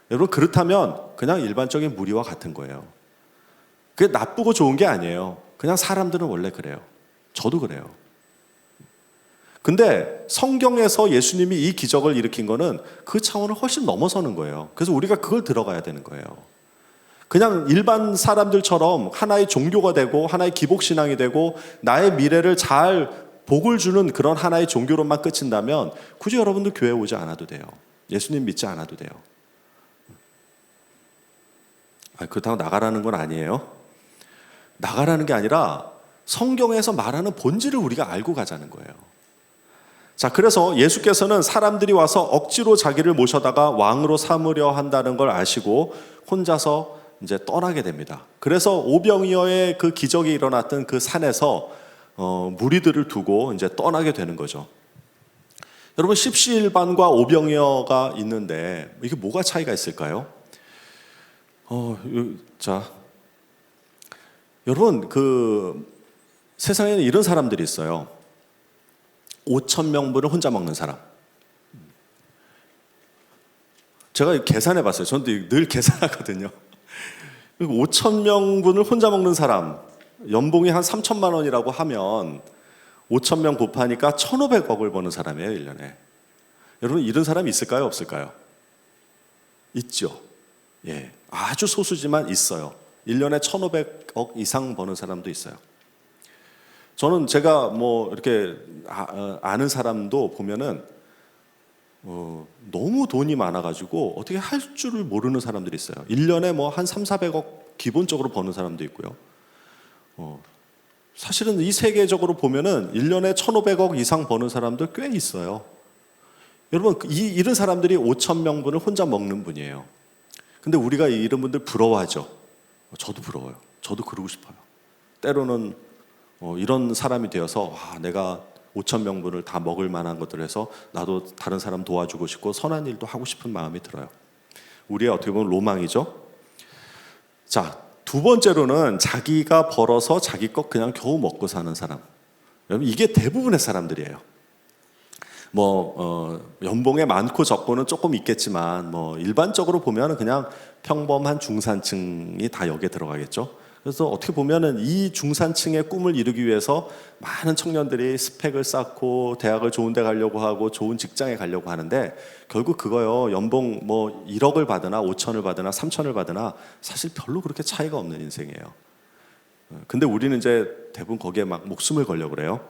여러분 그렇다면 그냥 일반적인 무리와 같은 거예요. 그게 나쁘고 좋은 게 아니에요. 그냥 사람들은 원래 그래요. 저도 그래요. 근데 성경에서 예수님이 이 기적을 일으킨 거는 그 차원을 훨씬 넘어서는 거예요. 그래서 우리가 그걸 들어가야 되는 거예요. 그냥 일반 사람들처럼 하나의 종교가 되고 하나의 기복신앙이 되고 나의 미래를 잘 복을 주는 그런 하나의 종교로만 그친다면 굳이 여러분들 교회 오지 않아도 돼요. 예수님 믿지 않아도 돼요. 그렇다고 나가라는 건 아니에요. 나가라는 게 아니라 성경에서 말하는 본질을 우리가 알고 가자는 거예요. 자, 그래서 예수께서는 사람들이 와서 억지로 자기를 모셔다가 왕으로 삼으려 한다는 걸 아시고 혼자서 이제 떠나게 됩니다. 그래서 오병이어의 그 기적이 일어났던 그 산에서 무리들을 두고 이제 떠나게 되는 거죠. 여러분 십시일반과 오병이어가 있는데 이게 뭐가 차이가 있을까요? 자, 여러분 그 세상에는 이런 사람들이 있어요. 5,000명분을 혼자 먹는 사람. 제가 계산해 봤어요. 저는 늘 계산하거든요. 5,000명분을 혼자 먹는 사람, 연봉이 한 3천만 원이라고 하면 5,000명 곱하니까 1,500억을 버는 사람이에요, 1년에. 여러분 이런 사람이 있을까요, 없을까요? 있죠. 예, 아주 소수지만 있어요. 1년에 1,500억 이상 버는 사람도 있어요. 저는 제가 뭐 이렇게 아는 사람도 보면은 너무 돈이 많아가지고 어떻게 할 줄을 모르는 사람들이 있어요. 1년에 뭐 한 3,400억 기본적으로 버는 사람도 있고요. 사실은 이 세계적으로 보면은 1년에 1,500억 이상 버는 사람들 꽤 있어요. 여러분 이런 사람들이 5,000명분을 혼자 먹는 분이에요. 근데 우리가 이런 분들 부러워하죠. 저도 부러워요. 저도 그러고 싶어요. 때로는 이런 사람이 되어서 내가 5,000명분을 다 먹을 만한 것들을 해서 나도 다른 사람 도와주고 싶고 선한 일도 하고 싶은 마음이 들어요. 우리의 어떻게 보면 로망이죠. 자, 두 번째로는 자기가 벌어서 자기 것 그냥 겨우 먹고 사는 사람. 여러분 이게 대부분의 사람들이에요. 연봉에 많고 적고는 조금 있겠지만 일반적으로 보면 그냥 평범한 중산층이 다 여기에 들어가겠죠. 그래서 어떻게 보면은 이 중산층의 꿈을 이루기 위해서 많은 청년들이 스펙을 쌓고 대학을 좋은 데 가려고 하고 좋은 직장에 가려고 하는데 결국 그거요. 연봉 1억을 받으나 5천을 받으나 3천을 받으나 사실 별로 그렇게 차이가 없는 인생이에요. 근데 우리는 이제 대부분 거기에 막 목숨을 걸려고 그래요.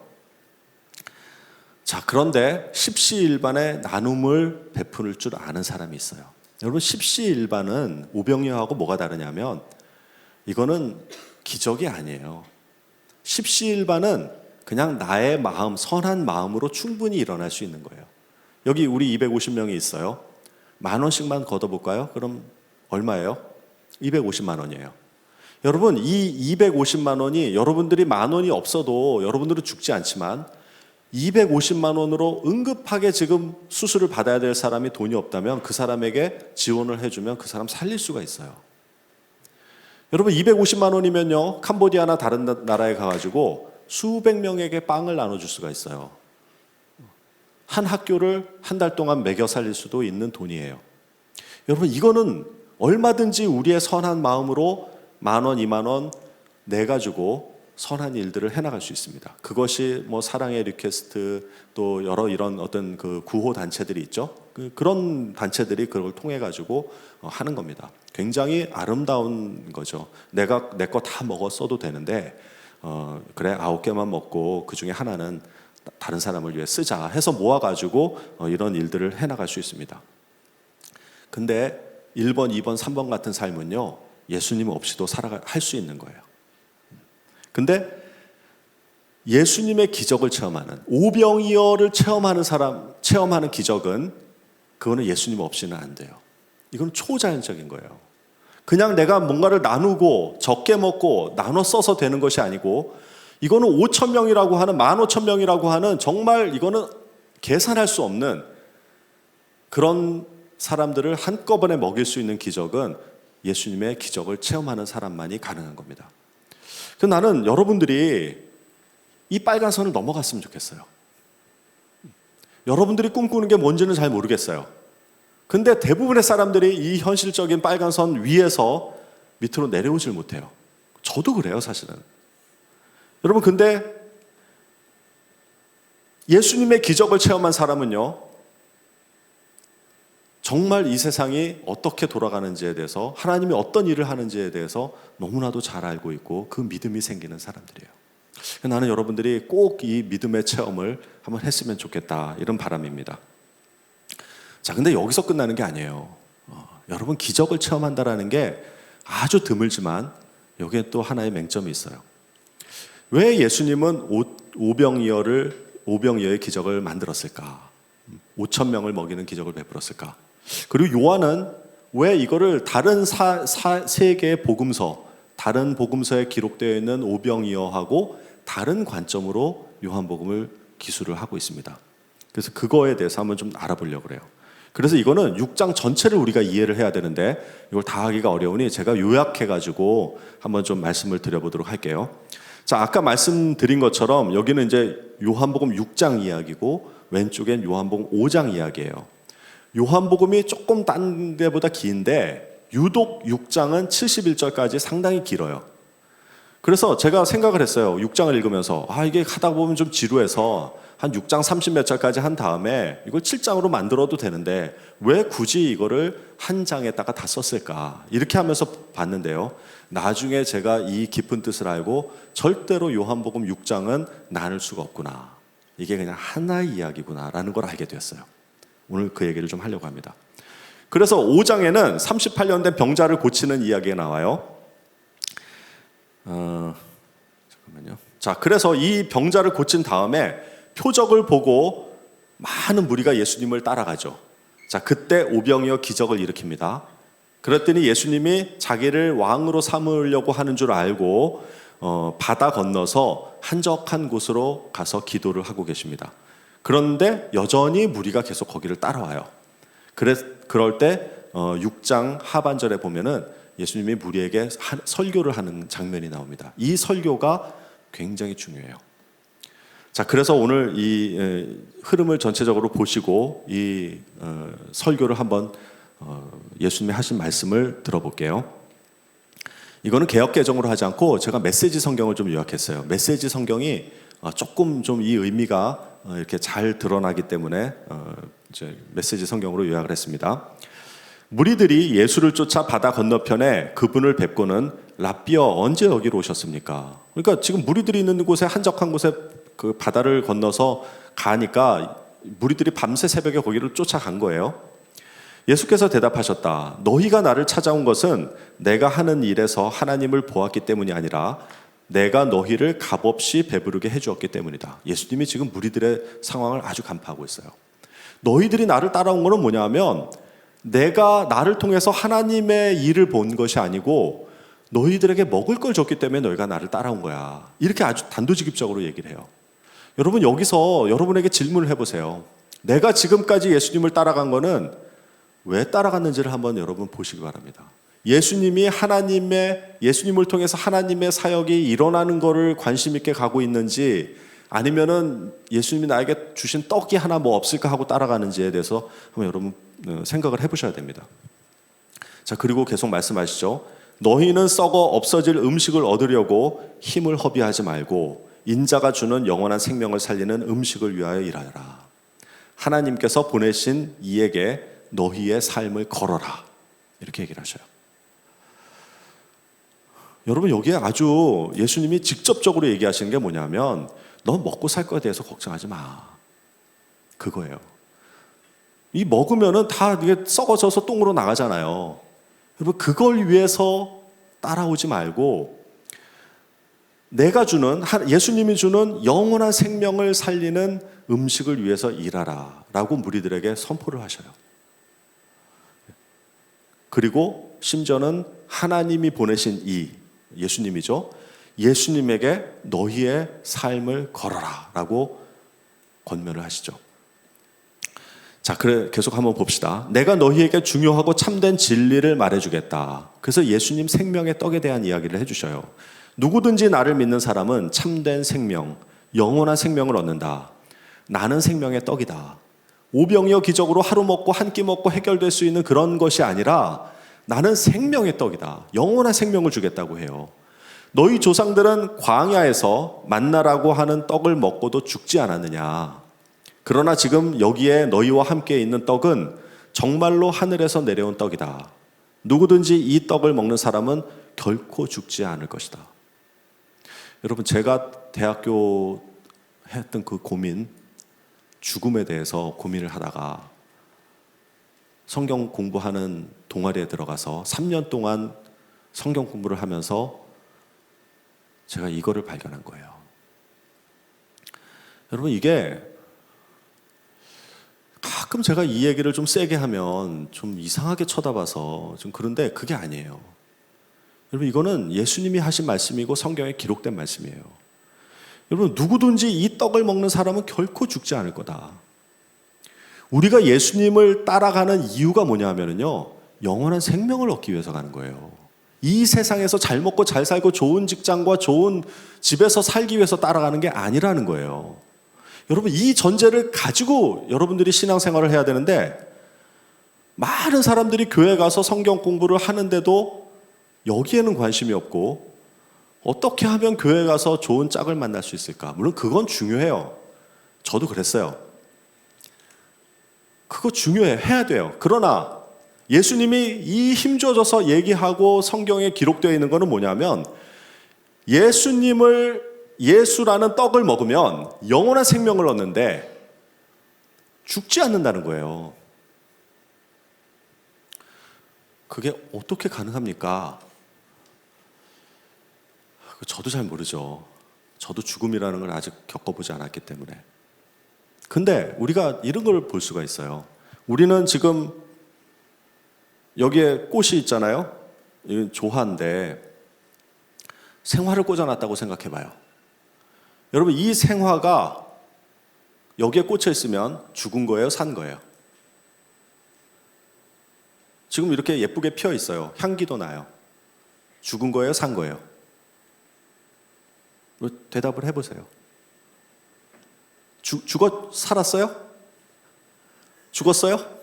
자, 그런데 십시일반의 나눔을 베풀 줄 아는 사람이 있어요. 여러분 십시일반은 오병이어하고 뭐가 다르냐면 이거는 기적이 아니에요. 십시일반은 그냥 나의 마음, 선한 마음으로 충분히 일어날 수 있는 거예요. 여기 우리 250명이 있어요. 10,000원씩만 걷어볼까요? 그럼 얼마예요? 250만 원이에요. 여러분 이 250만 원이 여러분들이 10,000원이 없어도 여러분들은 죽지 않지만 250만 원으로 응급하게 지금 수술을 받아야 될 사람이 돈이 없다면 그 사람에게 지원을 해주면 그 사람 살릴 수가 있어요. 여러분 250만 원이면요 캄보디아나 다른 나라에 가가지고 수백 명에게 빵을 나눠줄 수가 있어요. 한 학교를 한 달 동안 먹여 살릴 수도 있는 돈이에요. 여러분 이거는 얼마든지 우리의 선한 마음으로 10,000원, 20,000원 내가지고 선한 일들을 해나갈 수 있습니다. 그것이 사랑의 리퀘스트 또 여러 이런 어떤 그 구호 단체들이 있죠. 그런 단체들이 그걸 통해 가지고 하는 겁니다. 굉장히 아름다운 거죠. 내가 내 거 다 먹었어도 되는데 그래 9개만 먹고 그 중에 하나는 다른 사람을 위해 쓰자 해서 모아가지고 이런 일들을 해나갈 수 있습니다. 근데 1번, 2번, 3번 같은 삶은요, 예수님 없이도 할 수 있는 거예요. 근데 예수님의 기적을 체험하는, 오병이어를 체험하는 기적은 그거는 예수님 없이는 안 돼요. 이건 초자연적인 거예요. 그냥 내가 뭔가를 나누고 적게 먹고 나눠 써서 되는 것이 아니고, 이거는 5,000명이라고 하는, 15,000명이라고 하는, 정말 이거는 계산할 수 없는 그런 사람들을 한꺼번에 먹일 수 있는 기적은 예수님의 기적을 체험하는 사람만이 가능한 겁니다. 그래서 나는 여러분들이 이 빨간 선을 넘어갔으면 좋겠어요. 여러분들이 꿈꾸는 게 뭔지는 잘 모르겠어요. 근데 대부분의 사람들이 이 현실적인 빨간 선 위에서 밑으로 내려오질 못해요. 저도 그래요, 사실은. 여러분, 근데 예수님의 기적을 체험한 사람은요, 정말 이 세상이 어떻게 돌아가는지에 대해서, 하나님이 어떤 일을 하는지에 대해서 너무나도 잘 알고 있고 그 믿음이 생기는 사람들이에요. 나는 여러분들이 꼭 이 믿음의 체험을 한번 했으면 좋겠다, 이런 바람입니다. 자, 근데 여기서 끝나는 게 아니에요. 여러분, 기적을 체험한다라는 게 아주 드물지만 여기에 또 하나의 맹점이 있어요. 왜 예수님은 오병이어의 기적을 만들었을까? 5,000명을 먹이는 기적을 베풀었을까? 그리고 요한은 왜 이거를 다른 세 개의 복음서, 다른 복음서에 기록되어 있는 오병이어하고 다른 관점으로 요한복음을 기술을 하고 있습니다. 그래서 그거에 대해서 한번 좀 알아보려고 그래요. 그래서 이거는 6장 전체를 우리가 이해를 해야 되는데 이걸 다 하기가 어려우니 제가 요약해가지고 한번 좀 말씀을 드려보도록 할게요. 자, 아까 말씀드린 것처럼 여기는 이제 요한복음 6장 이야기고 왼쪽엔 요한복음 5장 이야기예요. 요한복음이 조금 딴 데보다 긴데 유독 6장은 71절까지 상당히 길어요. 그래서 제가 생각을 했어요. 6장을 읽으면서 이게 하다 보면 좀 지루해서 한 6장 30몇 절까지 한 다음에 이걸 7장으로 만들어도 되는데 왜 굳이 이거를 한 장에다가 다 썼을까? 이렇게 하면서 봤는데요. 나중에 제가 이 깊은 뜻을 알고 절대로 요한복음 6장은 나눌 수가 없구나. 이게 그냥 하나의 이야기구나라는 걸 알게 되었어요. 오늘 그 얘기를 좀 하려고 합니다. 그래서 5장에는 38년 된 병자를 고치는 이야기가 나와요. 잠깐만요. 자, 그래서 이 병자를 고친 다음에 표적을 보고 많은 무리가 예수님을 따라가죠. 자, 그때 오병이어 기적을 일으킵니다. 그랬더니 예수님이 자기를 왕으로 삼으려고 하는 줄 알고 바다 건너서 한적한 곳으로 가서 기도를 하고 계십니다. 그런데 여전히 무리가 계속 거기를 따라와요. 그럴 때 6장 하반절에 보면은 예수님이 무리에게 설교를 하는 장면이 나옵니다. 이 설교가 굉장히 중요해요. 자, 그래서 오늘 이 흐름을 전체적으로 보시고 이 설교를 한번 예수님이 하신 말씀을 들어볼게요. 이거는 개역 개정으로 하지 않고 제가 메시지 성경을 좀 요약했어요. 메시지 성경이 조금 좀 이 의미가 이렇게 잘 드러나기 때문에 이제 메시지 성경으로 요약을 했습니다. 무리들이 예수를 쫓아 바다 건너편에 그분을 뵙고는 랍비여, 언제 여기로 오셨습니까? 그러니까 지금 무리들이 있는 곳에, 한적한 곳에 그 바다를 건너서 가니까 무리들이 밤새 새벽에 거기를 쫓아간 거예요. 예수께서 대답하셨다. 너희가 나를 찾아온 것은 내가 하는 일에서 하나님을 보았기 때문이 아니라 내가 너희를 값없이 배부르게 해주었기 때문이다. 예수님이 지금 무리들의 상황을 아주 간파하고 있어요. 너희들이 나를 따라온 것은 뭐냐면 내가 나를 통해서 하나님의 일을 본 것이 아니고 너희들에게 먹을 걸 줬기 때문에 너희가 나를 따라온 거야. 이렇게 아주 단도직입적으로 얘기를 해요. 여러분, 여기서 여러분에게 질문을 해보세요. 내가 지금까지 예수님을 따라간 거는 왜 따라갔는지를 한번 여러분 보시기 바랍니다. 예수님을 통해서 하나님의 사역이 일어나는 것을 관심 있게 가고 있는지, 아니면은 예수님이 나에게 주신 떡이 하나 뭐 없을까 하고 따라가는지에 대해서 한번 여러분 생각을 해보셔야 됩니다. 자, 그리고 계속 말씀하시죠. 너희는 썩어 없어질 음식을 얻으려고 힘을 허비하지 말고 인자가 주는 영원한 생명을 살리는 음식을 위하여 일하여라. 하나님께서 보내신 이에게 너희의 삶을 걸어라. 이렇게 얘기를 하셔요. 여러분, 여기에 아주 예수님이 직접적으로 얘기하시는 게 뭐냐면 너 먹고 살 거에 대해서 걱정하지 마. 그거예요. 이 먹으면은 다 이게 썩어져서 똥으로 나가잖아요. 여러분, 그걸 위해서 따라오지 말고 내가 주는, 예수님이 주는 영원한 생명을 살리는 음식을 위해서 일하라 라고 무리들에게 선포를 하셔요. 그리고 심지어는 하나님이 보내신 이 예수님이죠. 예수님에게 너희의 삶을 걸어라 라고 권면을 하시죠. 자, 그래 계속 한번 봅시다. 내가 너희에게 중요하고 참된 진리를 말해주겠다. 그래서 예수님 생명의 떡에 대한 이야기를 해주셔요. 누구든지 나를 믿는 사람은 참된 생명, 영원한 생명을 얻는다. 나는 생명의 떡이다. 오병이어 기적으로 하루 먹고 한 끼 먹고 해결될 수 있는 그런 것이 아니라 나는 생명의 떡이다. 영원한 생명을 주겠다고 해요. 너희 조상들은 광야에서 만나라고 하는 떡을 먹고도 죽지 않았느냐. 그러나 지금 여기에 너희와 함께 있는 떡은 정말로 하늘에서 내려온 떡이다. 누구든지 이 떡을 먹는 사람은 결코 죽지 않을 것이다. 여러분, 제가 대학교 했던 그 고민, 죽음에 대해서 고민을 하다가 성경 공부하는 동아리에 들어가서 3년 동안 성경 공부를 하면서 제가 이거를 발견한 거예요. 여러분, 이게 가끔 제가 이 얘기를 좀 세게 하면 좀 이상하게 쳐다봐서 좀 그런데 그게 아니에요. 여러분, 이거는 예수님이 하신 말씀이고 성경에 기록된 말씀이에요. 여러분, 누구든지 이 떡을 먹는 사람은 결코 죽지 않을 거다. 우리가 예수님을 따라가는 이유가 뭐냐 하면요, 영원한 생명을 얻기 위해서 가는 거예요. 이 세상에서 잘 먹고 잘 살고 좋은 직장과 좋은 집에서 살기 위해서 따라가는 게 아니라는 거예요. 여러분, 이 전제를 가지고 여러분들이 신앙생활을 해야 되는데, 많은 사람들이 교회 가서 성경 공부를 하는데도 여기에는 관심이 없고, 어떻게 하면 교회 가서 좋은 짝을 만날 수 있을까? 물론 그건 중요해요. 저도 그랬어요. 그거 중요해. 해야 돼요. 그러나 예수님이 이 힘줘져서 얘기하고 성경에 기록되어 있는 거는 뭐냐면, 예수라는 떡을 먹으면 영원한 생명을 얻는데 죽지 않는다는 거예요. 그게 어떻게 가능합니까? 저도 잘 모르죠. 저도 죽음이라는 걸 아직 겪어보지 않았기 때문에. 근데 우리가 이런 걸 볼 수가 있어요. 우리는 지금 여기에 꽃이 있잖아요. 이건 조화인데 생화를 꽂아놨다고 생각해봐요. 여러분, 이 생화가 여기에 꽂혀 있으면 죽은 거예요? 산 거예요? 지금 이렇게 예쁘게 피어 있어요. 향기도 나요. 죽은 거예요? 산 거예요? 대답을 해보세요. 살았어요? 죽었어요?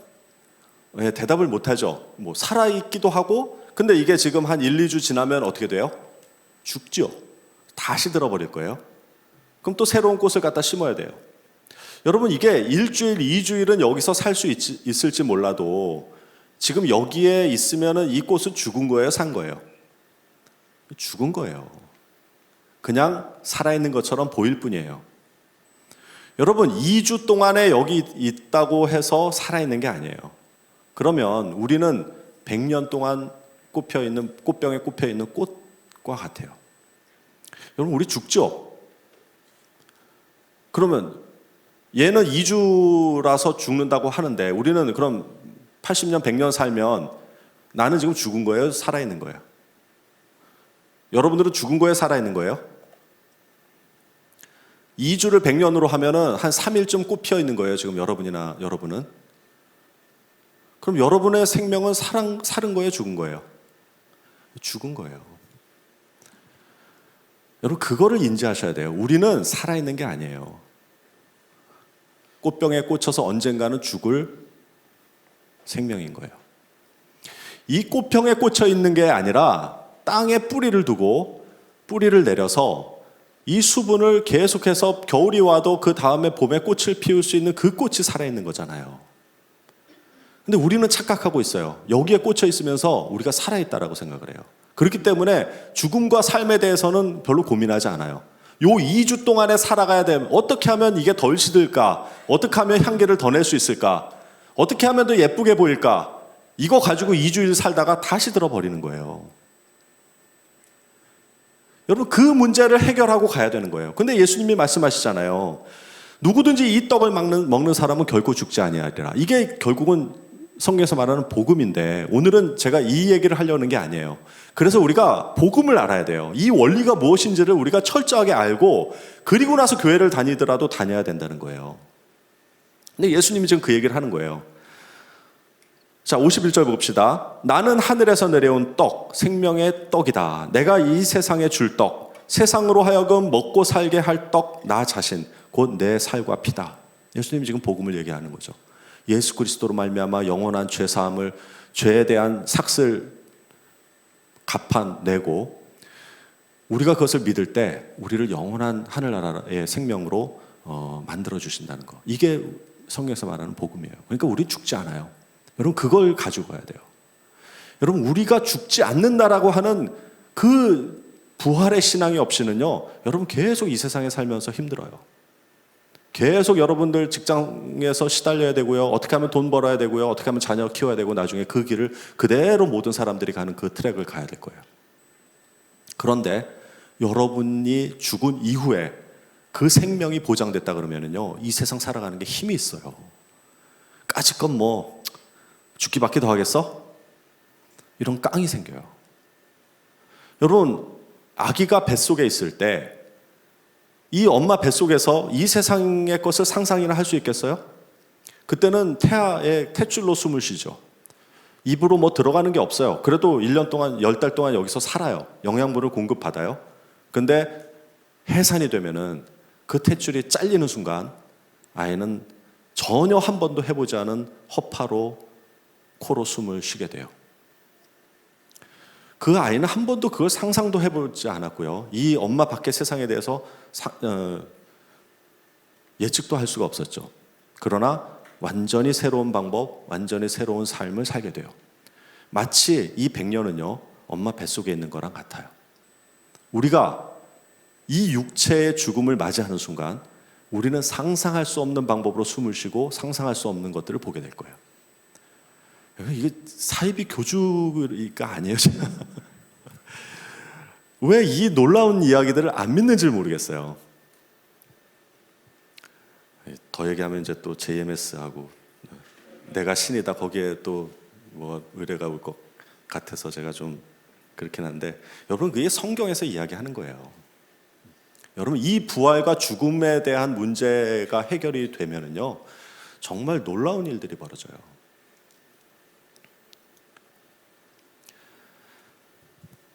네, 대답을 못하죠. 뭐 살아있기도 하고, 근데 이게 지금 한 1, 2주 지나면 어떻게 돼요? 죽죠. 다시 들어버릴 거예요. 그럼 또 새로운 꽃을 갖다 심어야 돼요. 여러분, 이게 일주일, 2주일은 여기서 살 수 있을지 몰라도 지금 여기에 있으면은 이 꽃은 죽은 거예요? 산 거예요? 죽은 거예요. 그냥 살아있는 것처럼 보일 뿐이에요. 여러분, 2주 동안에 여기 있다고 해서 살아있는 게 아니에요. 그러면 우리는 100년 동안 꽃병에 꼽혀있는 꽃과 같아요. 여러분, 우리 죽죠? 그러면 얘는 2주라서 죽는다고 하는데 우리는 그럼 80년, 100년 살면 나는 지금 죽은 거예요? 살아있는 거예요? 여러분들은 죽은 거예요? 살아있는 거예요? 2주를 100년으로 하면은 한 3일쯤 꼽혀 있는 거예요, 지금 여러분은. 그럼 여러분의 생명은 살은 거예요, 죽은 거예요? 죽은 거예요. 여러분, 그거를 인지하셔야 돼요. 우리는 살아있는 게 아니에요. 꽃병에 꽂혀서 언젠가는 죽을 생명인 거예요. 이 꽃병에 꽂혀 있는 게 아니라 땅에 뿌리를 두고 뿌리를 내려서 이 수분을 계속해서 겨울이 와도 그 다음에 봄에 꽃을 피울 수 있는 그 꽃이 살아있는 거잖아요. 근데 우리는 착각하고 있어요. 여기에 꽂혀 있으면서 우리가 살아있다라고 생각을 해요. 그렇기 때문에 죽음과 삶에 대해서는 별로 고민하지 않아요. 요 2주 동안에 살아가야 되면 어떻게 하면 이게 덜 시들까? 어떻게 하면 향기를 더 낼 수 있을까? 어떻게 하면 더 예쁘게 보일까? 이거 가지고 2주일 살다가 다시 들어버리는 거예요. 여러분, 그 문제를 해결하고 가야 되는 거예요. 근데 예수님이 말씀하시잖아요. 누구든지 이 떡을 먹는 사람은 결코 죽지 아니하리라. 이게 결국은 성경에서 말하는 복음인데, 오늘은 제가 이 얘기를 하려는 게 아니에요. 그래서 우리가 복음을 알아야 돼요. 이 원리가 무엇인지를 우리가 철저하게 알고, 그리고 나서 교회를 다니더라도 다녀야 된다는 거예요. 근데 예수님이 지금 그 얘기를 하는 거예요. 자, 51절 봅시다. 나는 하늘에서 내려온 떡, 생명의 떡이다. 내가 이 세상에 줄 떡, 세상으로 하여금 먹고 살게 할 떡, 나 자신, 곧 내 살과 피다. 예수님이 지금 복음을 얘기하는 거죠. 예수 그리스도로 말미암아 영원한 죄사함을, 죄에 대한 삭슬 갚아내고, 우리가 그것을 믿을 때 우리를 영원한 하늘나라의 생명으로 만들어 주신다는 거. 이게 성경에서 말하는 복음이에요. 그러니까 우리 죽지 않아요. 여러분, 그걸 가지고 가야 돼요. 여러분, 우리가 죽지 않는다라고 하는 그 부활의 신앙이 없이는요, 여러분 계속 이 세상에 살면서 힘들어요. 계속 여러분들 직장에서 시달려야 되고요, 어떻게 하면 돈 벌어야 되고요, 어떻게 하면 자녀 키워야 되고, 나중에 그 길을 그대로 모든 사람들이 가는 그 트랙을 가야 될 거예요. 그런데 여러분이 죽은 이후에 그 생명이 보장됐다 그러면은요, 이 세상 살아가는 게 힘이 있어요. 까짓 건 뭐 죽기밖에 더 하겠어? 이런 깡이 생겨요. 여러분, 아기가 뱃속에 있을 때 이 엄마 뱃속에서 이 세상의 것을 상상이나 할 수 있겠어요? 그때는 태아의 탯줄로 숨을 쉬죠. 입으로 뭐 들어가는 게 없어요. 그래도 1년 동안, 10달 동안 여기서 살아요. 영양분을 공급받아요. 근데 해산이 되면은 그 탯줄이 잘리는 순간 아이는 전혀 한 번도 해보지 않은 허파로 코로 숨을 쉬게 돼요. 그 아이는 한 번도 그걸 상상도 해보지 않았고요. 이 엄마 밖의 세상에 대해서 예측도 할 수가 없었죠. 그러나 완전히 새로운 방법, 완전히 새로운 삶을 살게 돼요. 마치 이 100년은요, 엄마 뱃속에 있는 거랑 같아요. 우리가 이 육체의 죽음을 맞이하는 순간 우리는 상상할 수 없는 방법으로 숨을 쉬고 상상할 수 없는 것들을 보게 될 거예요. 이게 사이비 교주가 아니에요. 왜 이 놀라운 이야기들을 안 믿는지 모르겠어요. 더 얘기하면 이제 또 JMS하고 내가 신이다, 거기에 또 뭐 의뢰가 올 것 같아서 제가 좀 그렇긴 한데, 여러분, 그게 성경에서 이야기하는 거예요. 여러분, 이 부활과 죽음에 대한 문제가 해결이 되면은요, 정말 놀라운 일들이 벌어져요.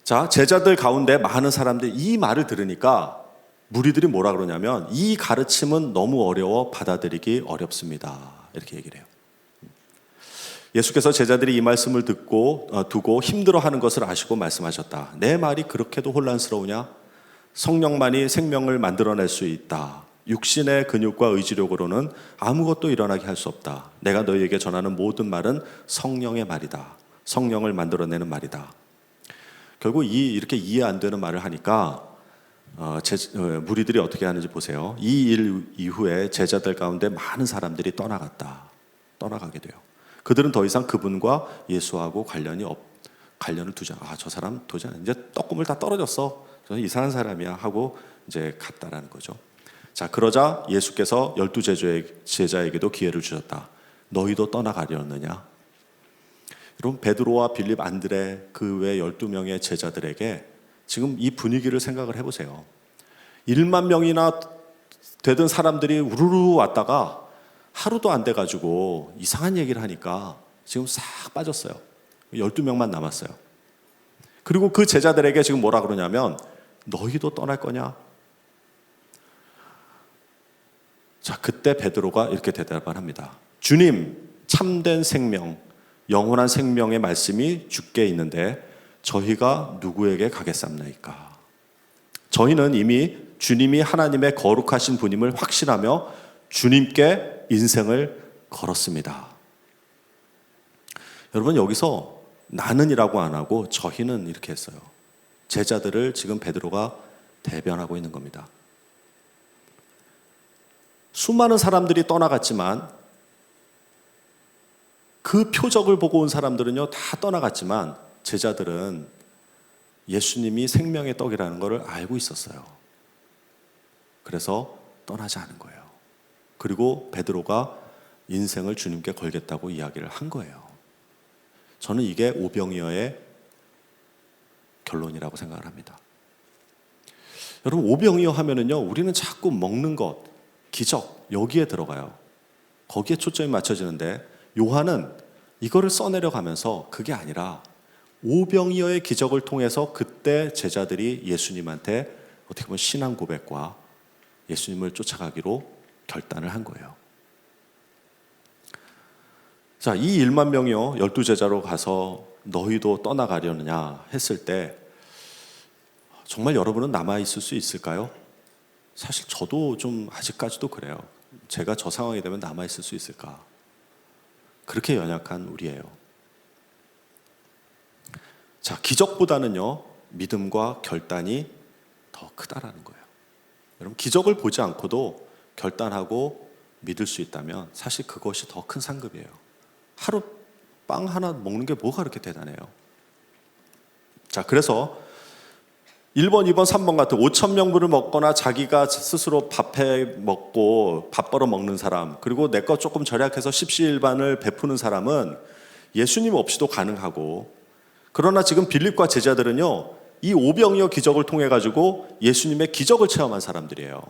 자, 제자들 가운데 많은 사람들이 이 말을 들으니까 무리들이 뭐라 그러냐면, 이 가르침은 너무 어려워 받아들이기 어렵습니다, 이렇게 얘기를 해요. 예수께서 제자들이 이 말씀을 두고 힘들어하는 것을 아시고 말씀하셨다. 내 말이 그렇게도 혼란스러우냐? 성령만이 생명을 만들어낼 수 있다. 육신의 근육과 의지력으로는 아무것도 일어나게 할 수 없다. 내가 너희에게 전하는 모든 말은 성령의 말이다. 성령을 만들어내는 말이다. 결국 이렇게 이해 안 되는 말을 하니까 무리들이 어떻게 하는지 보세요. 이 일 이후에 제자들 가운데 많은 사람들이 떠나가게 돼요. 그들은 더 이상 그분과 예수하고 관련을 두지 않아. 저 사람 도저히 이제 떡국물 다 떨어졌어. 저는 이상한 사람이야 하고 이제 갔다라는 거죠. 자, 그러자 예수께서 12 제자에게도 기회를 주셨다. 너희도 떠나가려느냐? 여러분, 베드로와 빌립, 안드레, 그 외 12명의 제자들에게 지금 이 분위기를 생각을 해보세요. 1만 명이나 되던 사람들이 우르르 왔다가 하루도 안 돼가지고 이상한 얘기를 하니까 지금 싹 빠졌어요. 12명만 남았어요. 그리고 그 제자들에게 지금 뭐라 그러냐면, 너희도 떠날 거냐? 자, 그때 베드로가 이렇게 대답을 합니다. 주님, 참된 생명, 영원한 생명의 말씀이 주께 있는데 저희가 누구에게 가겠습니까? 저희는 이미 주님이 하나님의 거룩하신 분임을 확신하며 주님께 인생을 걸었습니다. 여러분, 여기서 나는이라고 안 하고 저희는 이렇게 했어요. 제자들을 지금 베드로가 대변하고 있는 겁니다. 수많은 사람들이 떠나갔지만 그 표적을 보고 온 사람들은요 다 떠나갔지만 제자들은 예수님이 생명의 떡이라는 것을 알고 있었어요. 그래서 떠나지 않은 거예요. 그리고 베드로가 인생을 주님께 걸겠다고 이야기를 한 거예요. 저는 이게 오병이어의 결론이라고 생각을 합니다. 여러분, 오병이어 하면은요 우리는 자꾸 먹는 것, 기적 여기에 들어가요. 거기에 초점이 맞춰지는데 요한은 이거를 써내려 가면서 그게 아니라 오병이어의 기적을 통해서 그때 제자들이 예수님한테 어떻게 보면 신앙 고백과 예수님을 쫓아가기로 결단을 한 거예요. 자, 이 1만 명이요 12제자로 가서 너희도 떠나가려느냐 했을 때 정말 여러분은 남아있을 수 있을까요? 사실 저도 좀 아직까지도 그래요. 제가 저 상황이 되면 남아있을 수 있을까? 그렇게 연약한 우리예요. 자, 기적보다는요 믿음과 결단이 더 크다라는 거예요. 여러분, 기적을 보지 않고도 결단하고 믿을 수 있다면 사실 그것이 더 큰 상급이에요. 하루 빵 하나 먹는 게 뭐가 그렇게 대단해요? 자, 그래서 1번, 2번, 3번 같은 5천 명분을 먹거나 자기가 스스로 밥해 먹고 밥 벌어 먹는 사람, 그리고 내 것 조금 절약해서 십시일반을 베푸는 사람은 예수님 없이도 가능하고, 그러나 지금 빌립과 제자들은요 이 오병이어 기적을 통해 가지고 예수님의 기적을 체험한 사람들이에요.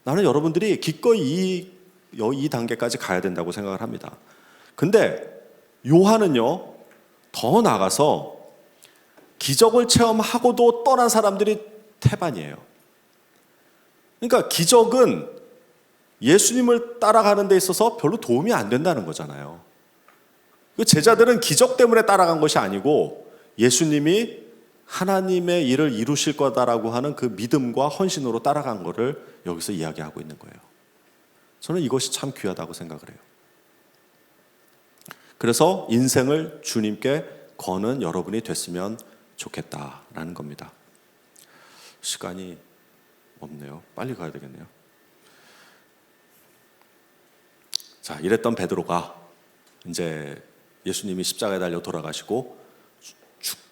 나는 여러분들이 기꺼이 이 단계까지 가야 된다고 생각을 합니다. 근데 요한은요 더 나아가서 기적을 체험하고도 떠난 사람들이 태반이에요. 그러니까 기적은 예수님을 따라가는 데 있어서 별로 도움이 안 된다는 거잖아요. 제자들은 기적 때문에 따라간 것이 아니고 예수님이 하나님의 일을 이루실 거다라고 하는 그 믿음과 헌신으로 따라간 것을 여기서 이야기하고 있는 거예요. 저는 이것이 참 귀하다고 생각을 해요. 그래서 인생을 주님께 거는 여러분이 됐으면 좋겠다라는 겁니다. 시간이 없네요. 빨리 가야 되겠네요. 자, 이랬던 베드로가 이제 예수님이 십자가에 달려 돌아가시고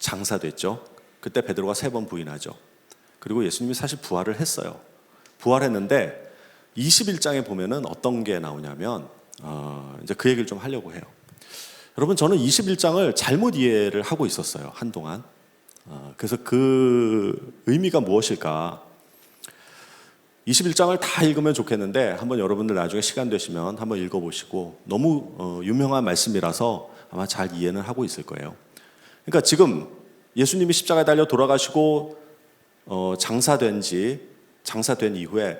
장사됐죠. 그때 베드로가 3번 부인하죠. 그리고 예수님이 사실 부활을 했어요. 부활했는데 21장에 보면은 어떤 게 나오냐면 이제 그 얘기를 좀 하려고 해요. 여러분, 저는 21장을 잘못 이해를 하고 있었어요, 한동안. 그래서 그 의미가 무엇일까? 21장을 다 읽으면 좋겠는데 한번 여러분들 나중에 시간 되시면 한번 읽어보시고, 너무 유명한 말씀이라서 아마 잘 이해는 하고 있을 거예요. 그러니까 지금 예수님이 십자가에 달려 돌아가시고 장사된 이후에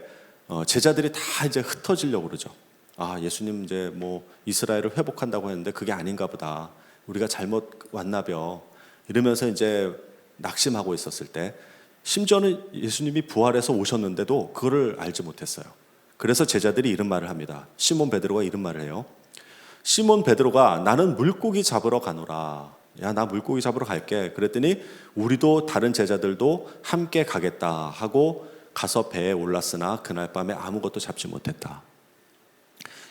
제자들이 다 이제 흩어지려고 그러죠. 아, 예수님 이제 뭐 이스라엘을 회복한다고 했는데 그게 아닌가 보다. 우리가 잘못 왔나벼. 이러면서 이제 낙심하고 있었을 때, 심지어는 예수님이 부활해서 오셨는데도 그거를 알지 못했어요. 그래서 제자들이 이런 말을 합니다. 시몬 베드로가 이런 말을 해요. 시몬 베드로가 나는 물고기 잡으러 가노라. 야, 나 물고기 잡으러 갈게. 그랬더니 우리도 다른 제자들도 함께 가겠다 하고 가서 배에 올랐으나 그날 밤에 아무것도 잡지 못했다.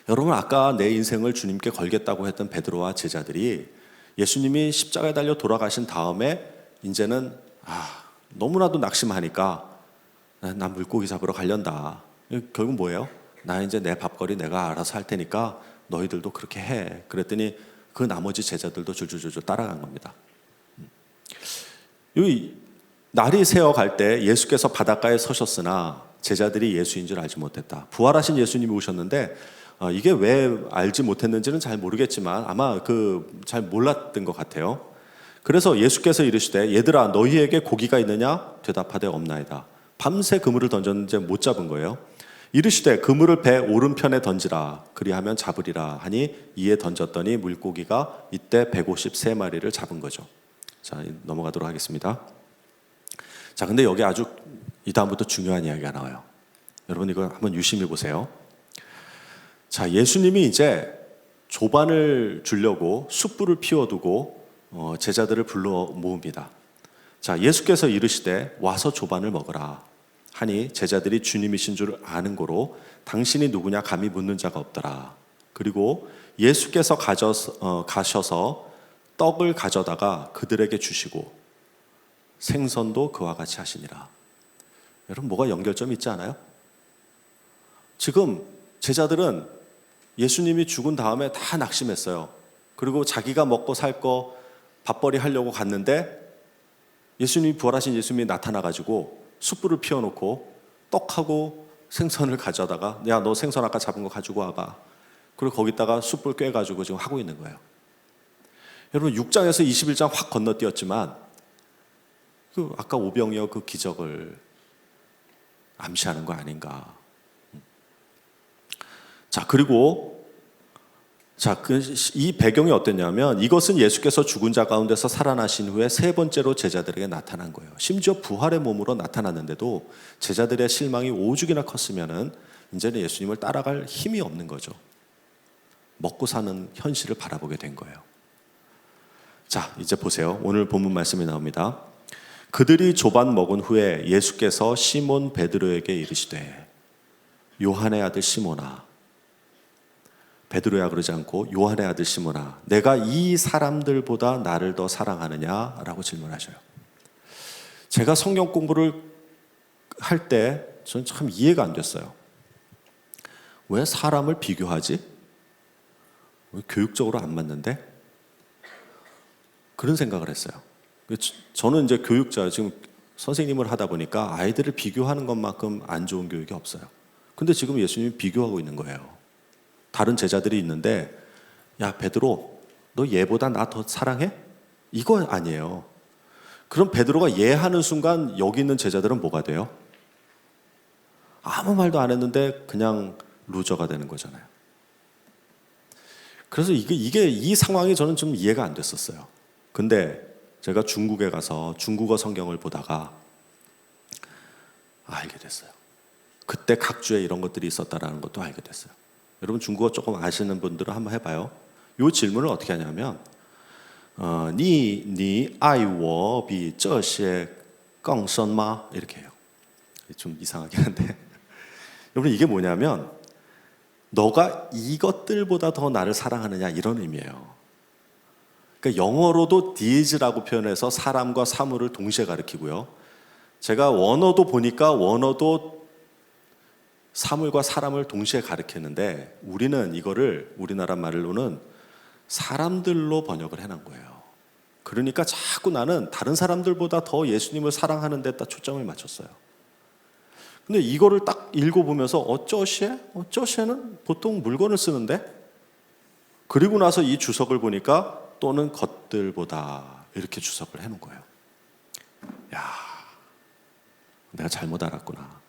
여러분, 아까 내 인생을 주님께 걸겠다고 했던 베드로와 제자들이 예수님이 십자가에 달려 돌아가신 다음에 이제는 너무나도 낙심하니까 나 물고기 잡으러 가련다. 결국 뭐예요? 나 이제 내 밥거리 내가 알아서 할 테니까 너희들도 그렇게 해. 그랬더니 그 나머지 제자들도 줄줄줄 따라간 겁니다. 여기 날이 새어갈 때 예수께서 바닷가에 서셨으나 제자들이 예수인 줄 알지 못했다. 부활하신 예수님이 오셨는데 이게 왜 알지 못했는지는 잘 모르겠지만 아마 잘 몰랐던 것 같아요. 그래서 예수께서 이르시되 얘들아 너희에게 고기가 있느냐? 대답하되 없나이다. 밤새 그물을 던졌는데 못 잡은 거예요. 이르시되 그물을 배 오른편에 던지라. 그리하면 잡으리라 하니 이에 던졌더니 물고기가 이때 153마리를 잡은 거죠. 자, 넘어가도록 하겠습니다. 자, 근데 여기 아주 이 다음부터 중요한 이야기가 나와요. 여러분, 이거 한번 유심히 보세요. 자, 예수님이 이제 조반을 주려고 숯불을 피워두고 제자들을 불러 모읍니다. 자, 예수께서 이르시되 와서 조반을 먹으라 하니 제자들이 주님이신 줄 아는 고로 당신이 누구냐 감히 묻는 자가 없더라. 그리고 예수께서 가셔서 떡을 가져다가 그들에게 주시고 생선도 그와 같이 하시니라. 여러분, 뭐가 연결점이 있지 않아요? 지금 제자들은 예수님이 죽은 다음에 다 낙심했어요. 그리고 자기가 먹고 살 거 밥벌이 하려고 갔는데 예수님이, 부활하신 예수님이 나타나가지고 숯불을 피워놓고 떡하고 생선을 가져다가, 야, 너 생선 아까 잡은 거 가지고 와봐. 그리고 거기다가 숯불 꿰가지고 지금 하고 있는 거예요. 여러분, 6장에서 21장 확 건너뛰었지만 그 아까 오병이어 그 기적을 암시하는 거 아닌가. 자, 그리고 이 배경이 어땠냐면, 이것은 예수께서 죽은 자 가운데서 살아나신 후에 세 번째로 제자들에게 나타난 거예요. 심지어 부활의 몸으로 나타났는데도 제자들의 실망이 오죽이나 컸으면은 이제는 예수님을 따라갈 힘이 없는 거죠. 먹고 사는 현실을 바라보게 된 거예요. 자, 이제 보세요. 오늘 본문 말씀이 나옵니다. 그들이 조반 먹은 후에 예수께서 시몬 베드로에게 이르시되, 요한의 아들 시몬아, 베드로야 그러지 않고 요한의 아들 시몬아, 내가 이 사람들보다 나를 더 사랑하느냐라고 질문하셔요. 제가 성경 공부를 할 때 저는 참 이해가 안 됐어요. 왜 사람을 비교하지? 왜 교육적으로 안 맞는데? 그런 생각을 했어요. 저는 이제 교육자, 지금 선생님을 하다 보니까 아이들을 비교하는 것만큼 안 좋은 교육이 없어요. 근데 지금 예수님이 비교하고 있는 거예요. 다른 제자들이 있는데, 야, 베드로, 너 얘보다 나 더 사랑해? 이거 아니에요. 그럼 베드로가 얘 하는 순간 여기 있는 제자들은 뭐가 돼요? 아무 말도 안 했는데 그냥 루저가 되는 거잖아요. 그래서 이 상황이 저는 좀 이해가 안 됐었어요. 근데 제가 중국에 가서 중국어 성경을 보다가 알게 됐어요. 그때 각주에 이런 것들이 있었다라는 것도 알게 됐어요. 여러분, 중국어 조금 아시는 분들은 한번 해봐요. 이 질문을 어떻게 하냐면, 니爱我比这些更深吗? 이렇게 해요. 좀 이상하긴 한데 여러분, 이게 뭐냐면 너가 이것들보다 더 나를 사랑하느냐, 이런 의미예요. 그러니까 영어로도 디즈라고 표현해서 사람과 사물을 동시에 가리키고요. 제가 원어도 보니까 원어도 사물과 사람을 동시에 가리켰는데, 우리는 이거를 우리나라 말로는 사람들로 번역을 해놓은 거예요. 그러니까 자꾸 나는 다른 사람들보다 더 예수님을 사랑하는 데다 초점을 맞췄어요. 근데 이거를 딱 읽어보면서 어쩌시에는 보통 물건을 쓰는데, 그리고 나서 이 주석을 보니까 또는 것들보다 이렇게 주석을 해놓은 거예요. 야, 내가 잘못 알았구나.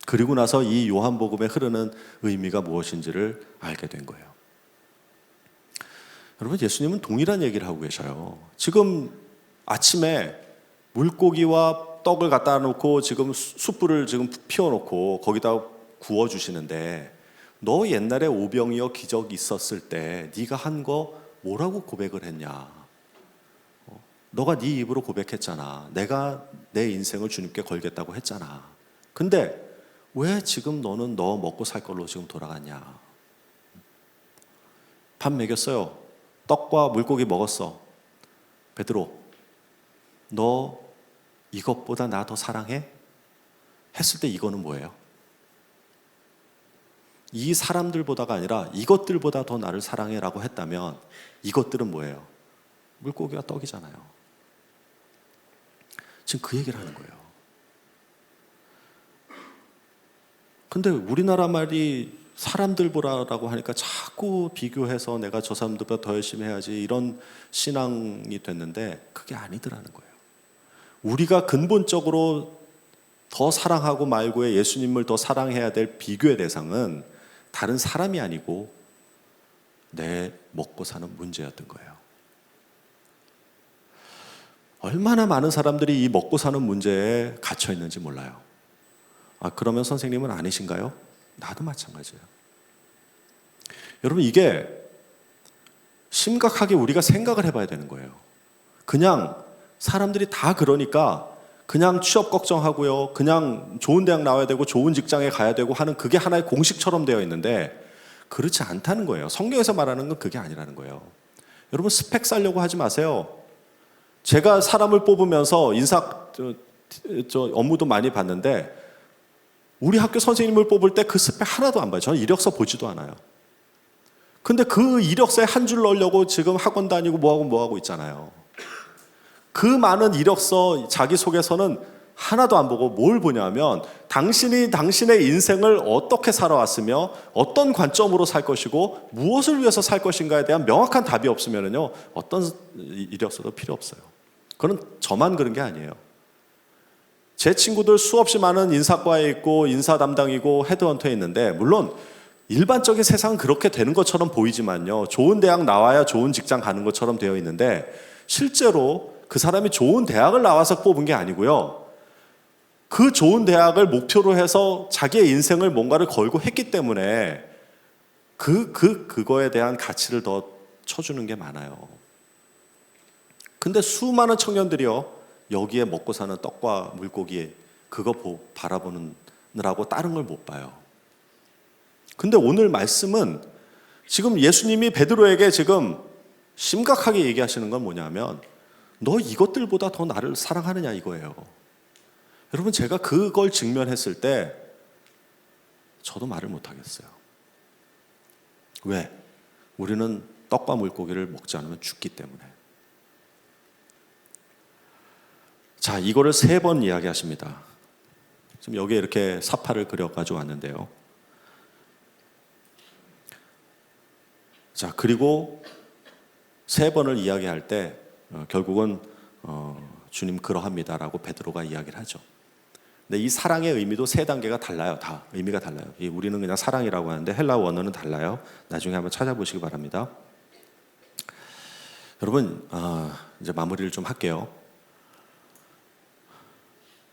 그리고 나서 이 요한복음에 흐르는 의미가 무엇인지를 알게 된 거예요. 여러분, 예수님은 동일한 얘기를 하고 계셔요. 지금 아침에 물고기와 떡을 갖다 놓고 지금 숯불을 지금 피워놓고 거기다 구워주시는데, 너 옛날에 오병이어 기적 있었을 때 네가 한 거 뭐라고 고백을 했냐? 너가 네 입으로 고백했잖아. 내가 내 인생을 주님께 걸겠다고 했잖아. 근데 왜 지금 너는 너 먹고 살 걸로 지금 돌아갔냐? 밥 먹였어요. 떡과 물고기 먹었어. 베드로, 너 이것보다 나 더 사랑해? 했을 때 이거는 뭐예요? 이 사람들보다가 아니라 이것들보다 더 나를 사랑해라고 했다면 이것들은 뭐예요? 물고기와 떡이잖아요. 지금 그 얘기를 하는 거예요. 근데 우리나라 말이 사람들보라라고 하니까 자꾸 비교해서 내가 저 사람들보다 더 열심히 해야지, 이런 신앙이 됐는데 그게 아니더라는 거예요. 우리가 근본적으로 더 사랑하고 말고의 예수님을 더 사랑해야 될 비교의 대상은 다른 사람이 아니고 내 먹고 사는 문제였던 거예요. 얼마나 많은 사람들이 이 먹고 사는 문제에 갇혀 있는지 몰라요. 그러면 선생님은 아니신가요? 나도 마찬가지예요. 여러분, 이게 심각하게 우리가 생각을 해봐야 되는 거예요. 그냥 사람들이 다 그러니까 그냥 취업 걱정하고요. 그냥 좋은 대학 나와야 되고 좋은 직장에 가야 되고 하는 그게 하나의 공식처럼 되어 있는데 그렇지 않다는 거예요. 성경에서 말하는 건 그게 아니라는 거예요. 여러분 스펙 쌓려고 하지 마세요. 제가 사람을 뽑으면서 업무도 많이 봤는데 우리 학교 선생님을 뽑을 때 그 스펙 하나도 안 봐요. 저는 이력서 보지도 않아요. 근데 그 이력서에 한 줄 넣으려고 지금 학원 다니고 뭐하고 있잖아요. 그 많은 이력서 자기소개서는 하나도 안 보고 뭘 보냐면 당신이 당신의 인생을 어떻게 살아왔으며 어떤 관점으로 살 것이고 무엇을 위해서 살 것인가에 대한 명확한 답이 없으면요 어떤 이력서도 필요 없어요. 그건 저만 그런 게 아니에요. 제 친구들 수없이 많은 인사과에 있고 인사 담당이고 헤드헌터에 있는데 물론 일반적인 세상은 그렇게 되는 것처럼 보이지만요. 좋은 대학 나와야 좋은 직장 가는 것처럼 되어 있는데 실제로 그 사람이 좋은 대학을 나와서 뽑은 게 아니고요. 그 좋은 대학을 목표로 해서 자기의 인생을 뭔가를 걸고 했기 때문에 그거에 대한 가치를 더 쳐주는 게 많아요. 근데 수많은 청년들이요. 여기에 먹고 사는 떡과 물고기 그거 바라보느라고 다른 걸 못 봐요. 근데 오늘 말씀은 지금 예수님이 베드로에게 지금 심각하게 얘기하시는 건 뭐냐면 너 이것들보다 더 나를 사랑하느냐 이거예요. 여러분 제가 그걸 직면했을 때 저도 말을 못하겠어요. 왜? 우리는 떡과 물고기를 먹지 않으면 죽기 때문에. 자, 이거를 3번 이야기하십니다. 지금 여기에 이렇게 사파를 그려가지고 왔는데요. 자, 그리고 3번을 이야기할 때 결국은 주님 그러합니다라고 베드로가 이야기를 하죠. 근데 이 사랑의 의미도 3단계가 달라요. 다 의미가 달라요. 우리는 그냥 사랑이라고 하는데 헬라 원어는 달라요. 나중에 한번 찾아보시기 바랍니다. 여러분 이제 마무리를 좀 할게요.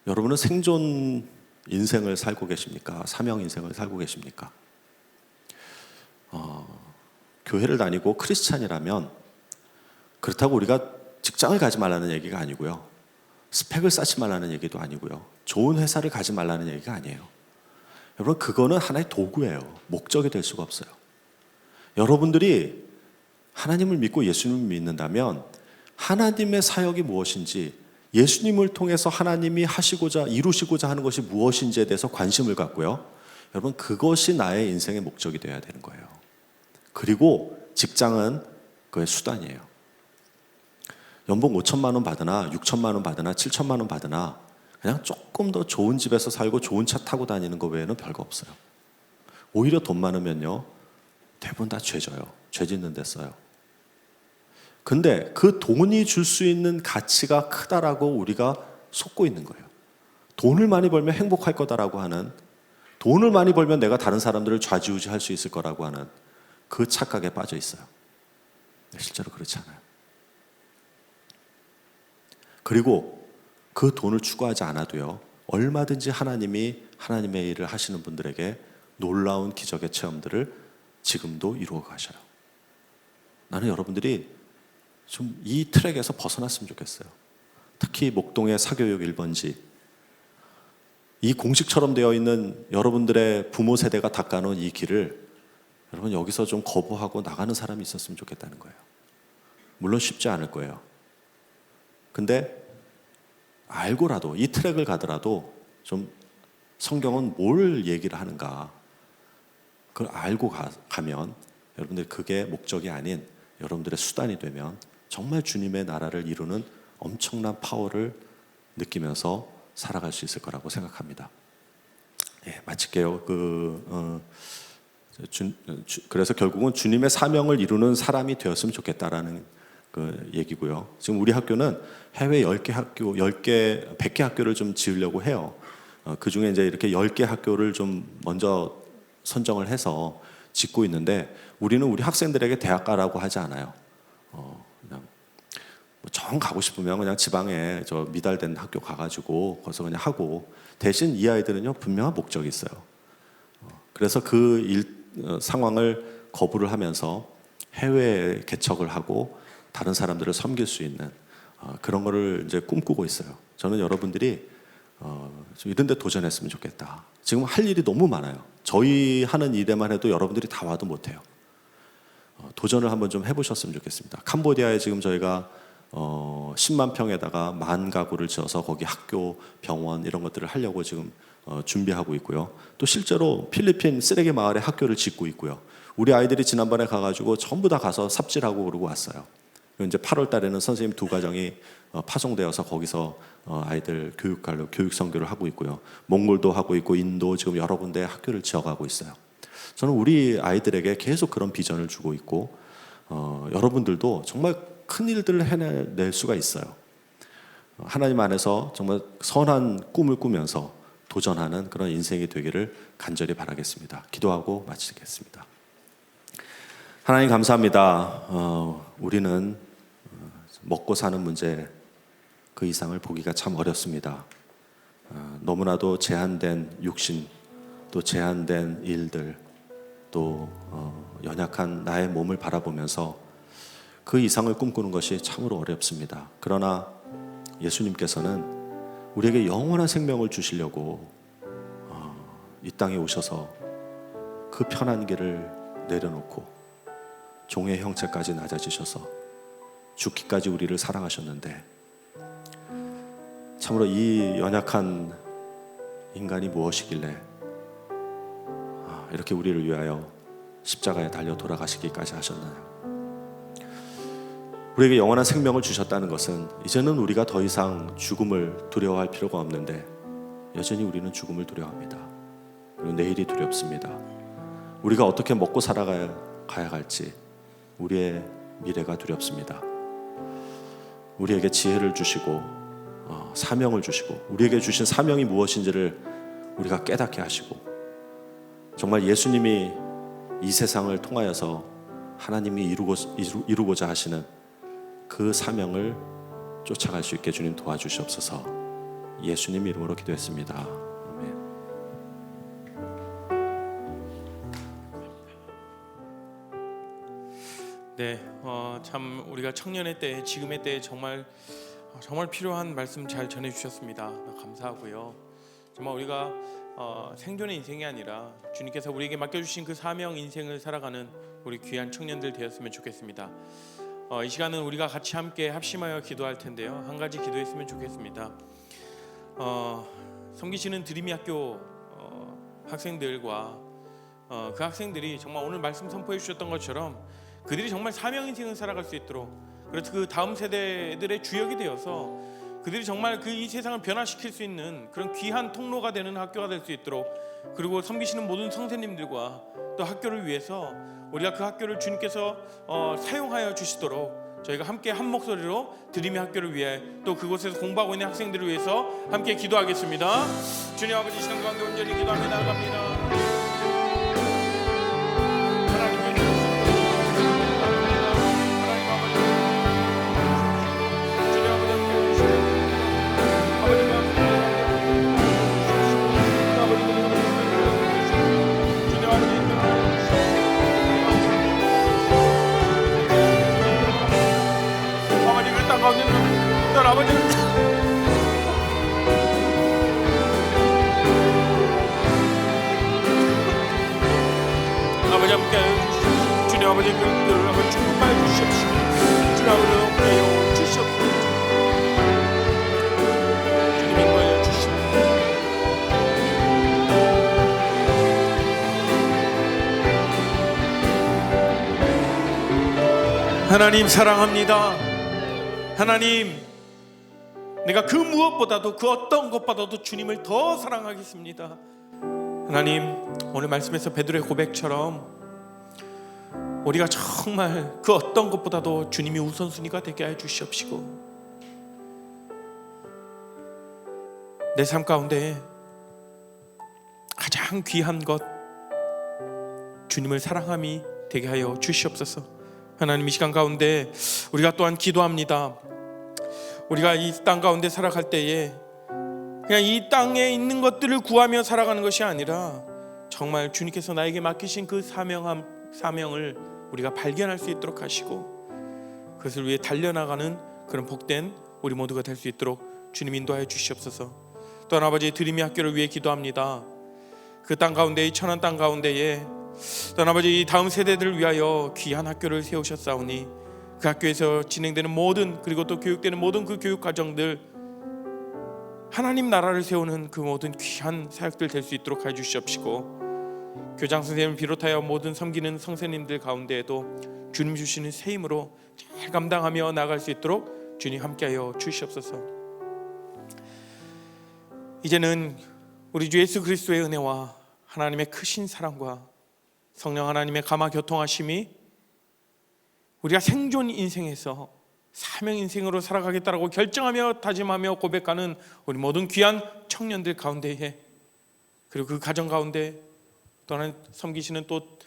여러분은 생존 인생을 살고 계십니까? 사명 인생을 살고 계십니까? 교회를 다니고 크리스찬이라면 그렇다고 우리가 직장을 가지 말라는 얘기가 아니고요. 스펙을 쌓지 말라는 얘기도 아니고요. 좋은 회사를 가지 말라는 얘기가 아니에요. 여러분 그거는 하나의 도구예요. 목적이 될 수가 없어요. 여러분들이 하나님을 믿고 예수님을 믿는다면 하나님의 사역이 무엇인지 예수님을 통해서 하나님이 이루시고자 하는 것이 무엇인지에 대해서 관심을 갖고요. 여러분 그것이 나의 인생의 목적이 되어야 되는 거예요. 그리고 직장은 그의 수단이에요. 연봉 5천만 원 받으나 6천만 원 받으나 7천만 원 받으나 그냥 조금 더 좋은 집에서 살고 좋은 차 타고 다니는 거 외에는 별거 없어요. 오히려 돈 많으면요 대부분 다 죄져요. 죄 짓는 데 써요. 근데 그 돈이 줄 수 있는 가치가 크다라고 우리가 속고 있는 거예요. 돈을 많이 벌면 행복할 거다라고 하는, 돈을 많이 벌면 내가 다른 사람들을 좌지우지할 수 있을 거라고 하는 그 착각에 빠져 있어요. 실제로 그렇지 않아요. 그리고 그 돈을 추구하지 않아도요, 얼마든지 하나님이 하나님의 일을 하시는 분들에게 놀라운 기적의 체험들을 지금도 이루어 가셔요. 나는 여러분들이 좀 이 트랙에서 벗어났으면 좋겠어요. 특히 목동의 사교육 1번지, 이 공식처럼 되어 있는 여러분들의 부모 세대가 닦아놓은 이 길을 여러분 여기서 좀 거부하고 나가는 사람이 있었으면 좋겠다는 거예요. 물론 쉽지 않을 거예요. 근데 알고라도 이 트랙을 가더라도 좀 성경은 뭘 얘기를 하는가 그걸 알고 가면 여러분들 그게 목적이 아닌 여러분들의 수단이 되면 정말 주님의 나라를 이루는 엄청난 파워를 느끼면서 살아갈 수 있을 거라고 생각합니다. 예, 마칠게요. 그래서 결국은 주님의 사명을 이루는 사람이 되었으면 좋겠다라는 그 얘기고요. 지금 우리 학교는 해외 10개 학교, 100개 학교를 좀 지으려고 해요. 그 중에 이제 이렇게 10개 학교를 좀 먼저 선정을 해서 짓고 있는데 우리는 우리 학생들에게 대학 가라고 하지 않아요. 그냥 정 가고 싶으면 그냥 지방에 저 미달된 학교 가가지고 거기서 그냥 하고, 대신 이 아이들은요 분명한 목적이 있어요. 그래서 그 상황을 거부를 하면서 해외에 개척을 하고 다른 사람들을 섬길 수 있는 그런 거를 이제 꿈꾸고 있어요. 저는 여러분들이 좀 이런 데 도전했으면 좋겠다. 지금 할 일이 너무 많아요. 저희 하는 일에만 해도 여러분들이 다 와도 못해요. 도전을 한번 좀 해보셨으면 좋겠습니다. 캄보디아에 지금 저희가 10만 평에다가 10,000 가구를 지어서 거기 학교, 병원 이런 것들을 하려고 지금 준비하고 있고요. 또 실제로 필리핀 쓰레기 마을에 학교를 짓고 있고요. 우리 아이들이 지난번에 가가지고 전부 다 가서 삽질하고 그러고 왔어요. 이제 8월 달에는 선생님 2가정이 파송되어서 거기서 아이들 교육하려 교육 선교를 하고 있고요. 몽골도 하고 있고 인도 지금 여러 군데 학교를 지어가고 있어요. 저는 우리 아이들에게 계속 그런 비전을 주고 있고 여러분들도 정말 큰 일들을 해낼 수가 있어요. 하나님 안에서 정말 선한 꿈을 꾸면서 도전하는 그런 인생이 되기를 간절히 바라겠습니다. 기도하고 마치겠습니다. 하나님 감사합니다. 우리는 먹고 사는 문제 그 이상을 보기가 참 어렵습니다. 너무나도 제한된 육신, 또 제한된 일들, 또 연약한 나의 몸을 바라보면서 그 이상을 꿈꾸는 것이 참으로 어렵습니다. 그러나 예수님께서는 우리에게 영원한 생명을 주시려고 이 땅에 오셔서 그 편한 길을 내려놓고 종의 형체까지 낮아지셔서 죽기까지 우리를 사랑하셨는데 참으로 이 연약한 인간이 무엇이길래 이렇게 우리를 위하여 십자가에 달려 돌아가시기까지 하셨나요? 우리에게 영원한 생명을 주셨다는 것은 이제는 우리가 더 이상 죽음을 두려워할 필요가 없는데 여전히 우리는 죽음을 두려워합니다. 그리고 내일이 두렵습니다. 우리가 어떻게 먹고 살아가야 할지 우리의 미래가 두렵습니다. 우리에게 지혜를 주시고 사명을 주시고 우리에게 주신 사명이 무엇인지를 우리가 깨닫게 하시고 정말 예수님이 이 세상을 통하여서 하나님이 이루고자 하시는 그 사명을 쫓아갈 수 있게 주님 도와주시옵소서. 예수님 이름으로 기도했습니다. 아멘. 네, 참 우리가 청년의 때, 지금의 때 정말 필요한 말씀 잘 전해주셨습니다. 감사하고요. 정말 우리가 생존의 인생이 아니라 주님께서 우리에게 맡겨주신 그 사명 인생을 살아가는 우리 귀한 청년들 되었으면 좋겠습니다. 이 시간은 우리가 같이 함께 합심하여 기도할 텐데요. 한 가지 기도했으면 좋겠습니다. 섬기시는 드림이 학교 학생들과 그 학생들이 정말 오늘 말씀 선포해 주셨던 것처럼 그들이 정말 사명 인생을 살아갈 수 있도록, 그래서 그 다음 세대들의 주역이 되어서 그들이 정말 이 세상을 변화시킬 수 있는 그런 귀한 통로가 되는 학교가 될 수 있도록, 그리고 섬기시는 모든 선생님들과 또 학교를 위해서 우리가 그 학교를 주님께서 사용하여 주시도록 저희가 함께 한 목소리로 드림의 학교를 위해 또 그곳에서 공부하고 있는 학생들을 위해서 함께 기도하겠습니다. 주님 아버지, 시간 가운데 온전히 기도하며 나아갑니다. 아버지 함께 주님 아버지 그들을 한번 축복하여 주시옵시고 주님 아버지 함께 영원 주시옵소서. 주님 인도하여 주시옵소서. 하나님 사랑합니다. 하나님, 내가 그 무엇보다도 그 어떤 것보다도 주님을 더 사랑하겠습니다. 하나님, 오늘 말씀에서 베드로의 고백처럼 우리가 정말 그 어떤 것보다도 주님이 우선순위가 되게 하여 주시옵시고 내 삶 가운데 가장 귀한 것 주님을 사랑함이 되게 하여 주시옵소서. 하나님, 이 시간 가운데 우리가 또한 기도합니다. 우리가 이 땅 가운데 살아갈 때에 그냥 이 땅에 있는 것들을 구하며 살아가는 것이 아니라 정말 주님께서 나에게 맡기신 그 사명을 우리가 발견할 수 있도록 하시고 그것을 위해 달려나가는 그런 복된 우리 모두가 될 수 있도록 주님 인도하여 주시옵소서. 또한 아버지 드림의 학교를 위해 기도합니다. 그 땅 가운데, 이 천한 땅 가운데에 또한 아버지 이 다음 세대들을 위하여 귀한 학교를 세우셨사오니 그 학교에서 진행되는 모든, 그리고 또 교육되는 모든 그 교육 과정들, 하나님 나라를 세우는 그 모든 귀한 사역들 될 수 있도록 하여 주시옵시고, 교장 선생님을 비롯하여 모든 섬기는 성도님들 가운데에도 주님 주시는 새 힘으로 잘 감당하며 나아갈 수 있도록 주님 함께하여 주시옵소서. 이제는 우리 주 예수 그리스도의 은혜와 하나님의 크신 사랑과 성령 하나님의 감화 교통하심이 우리가 생존 인생에서 사명 인생으로 살아가겠다라고 결정하며 다짐하며 고백하는 우리 모든 귀한 청년들 가운데에, 그리고 그 가정 가운데, 또한 섬기시는 또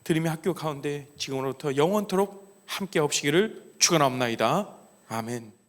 드림의 학교 가운데 지금으로부터 영원토록 함께 없시기를 축원합니다. 아멘.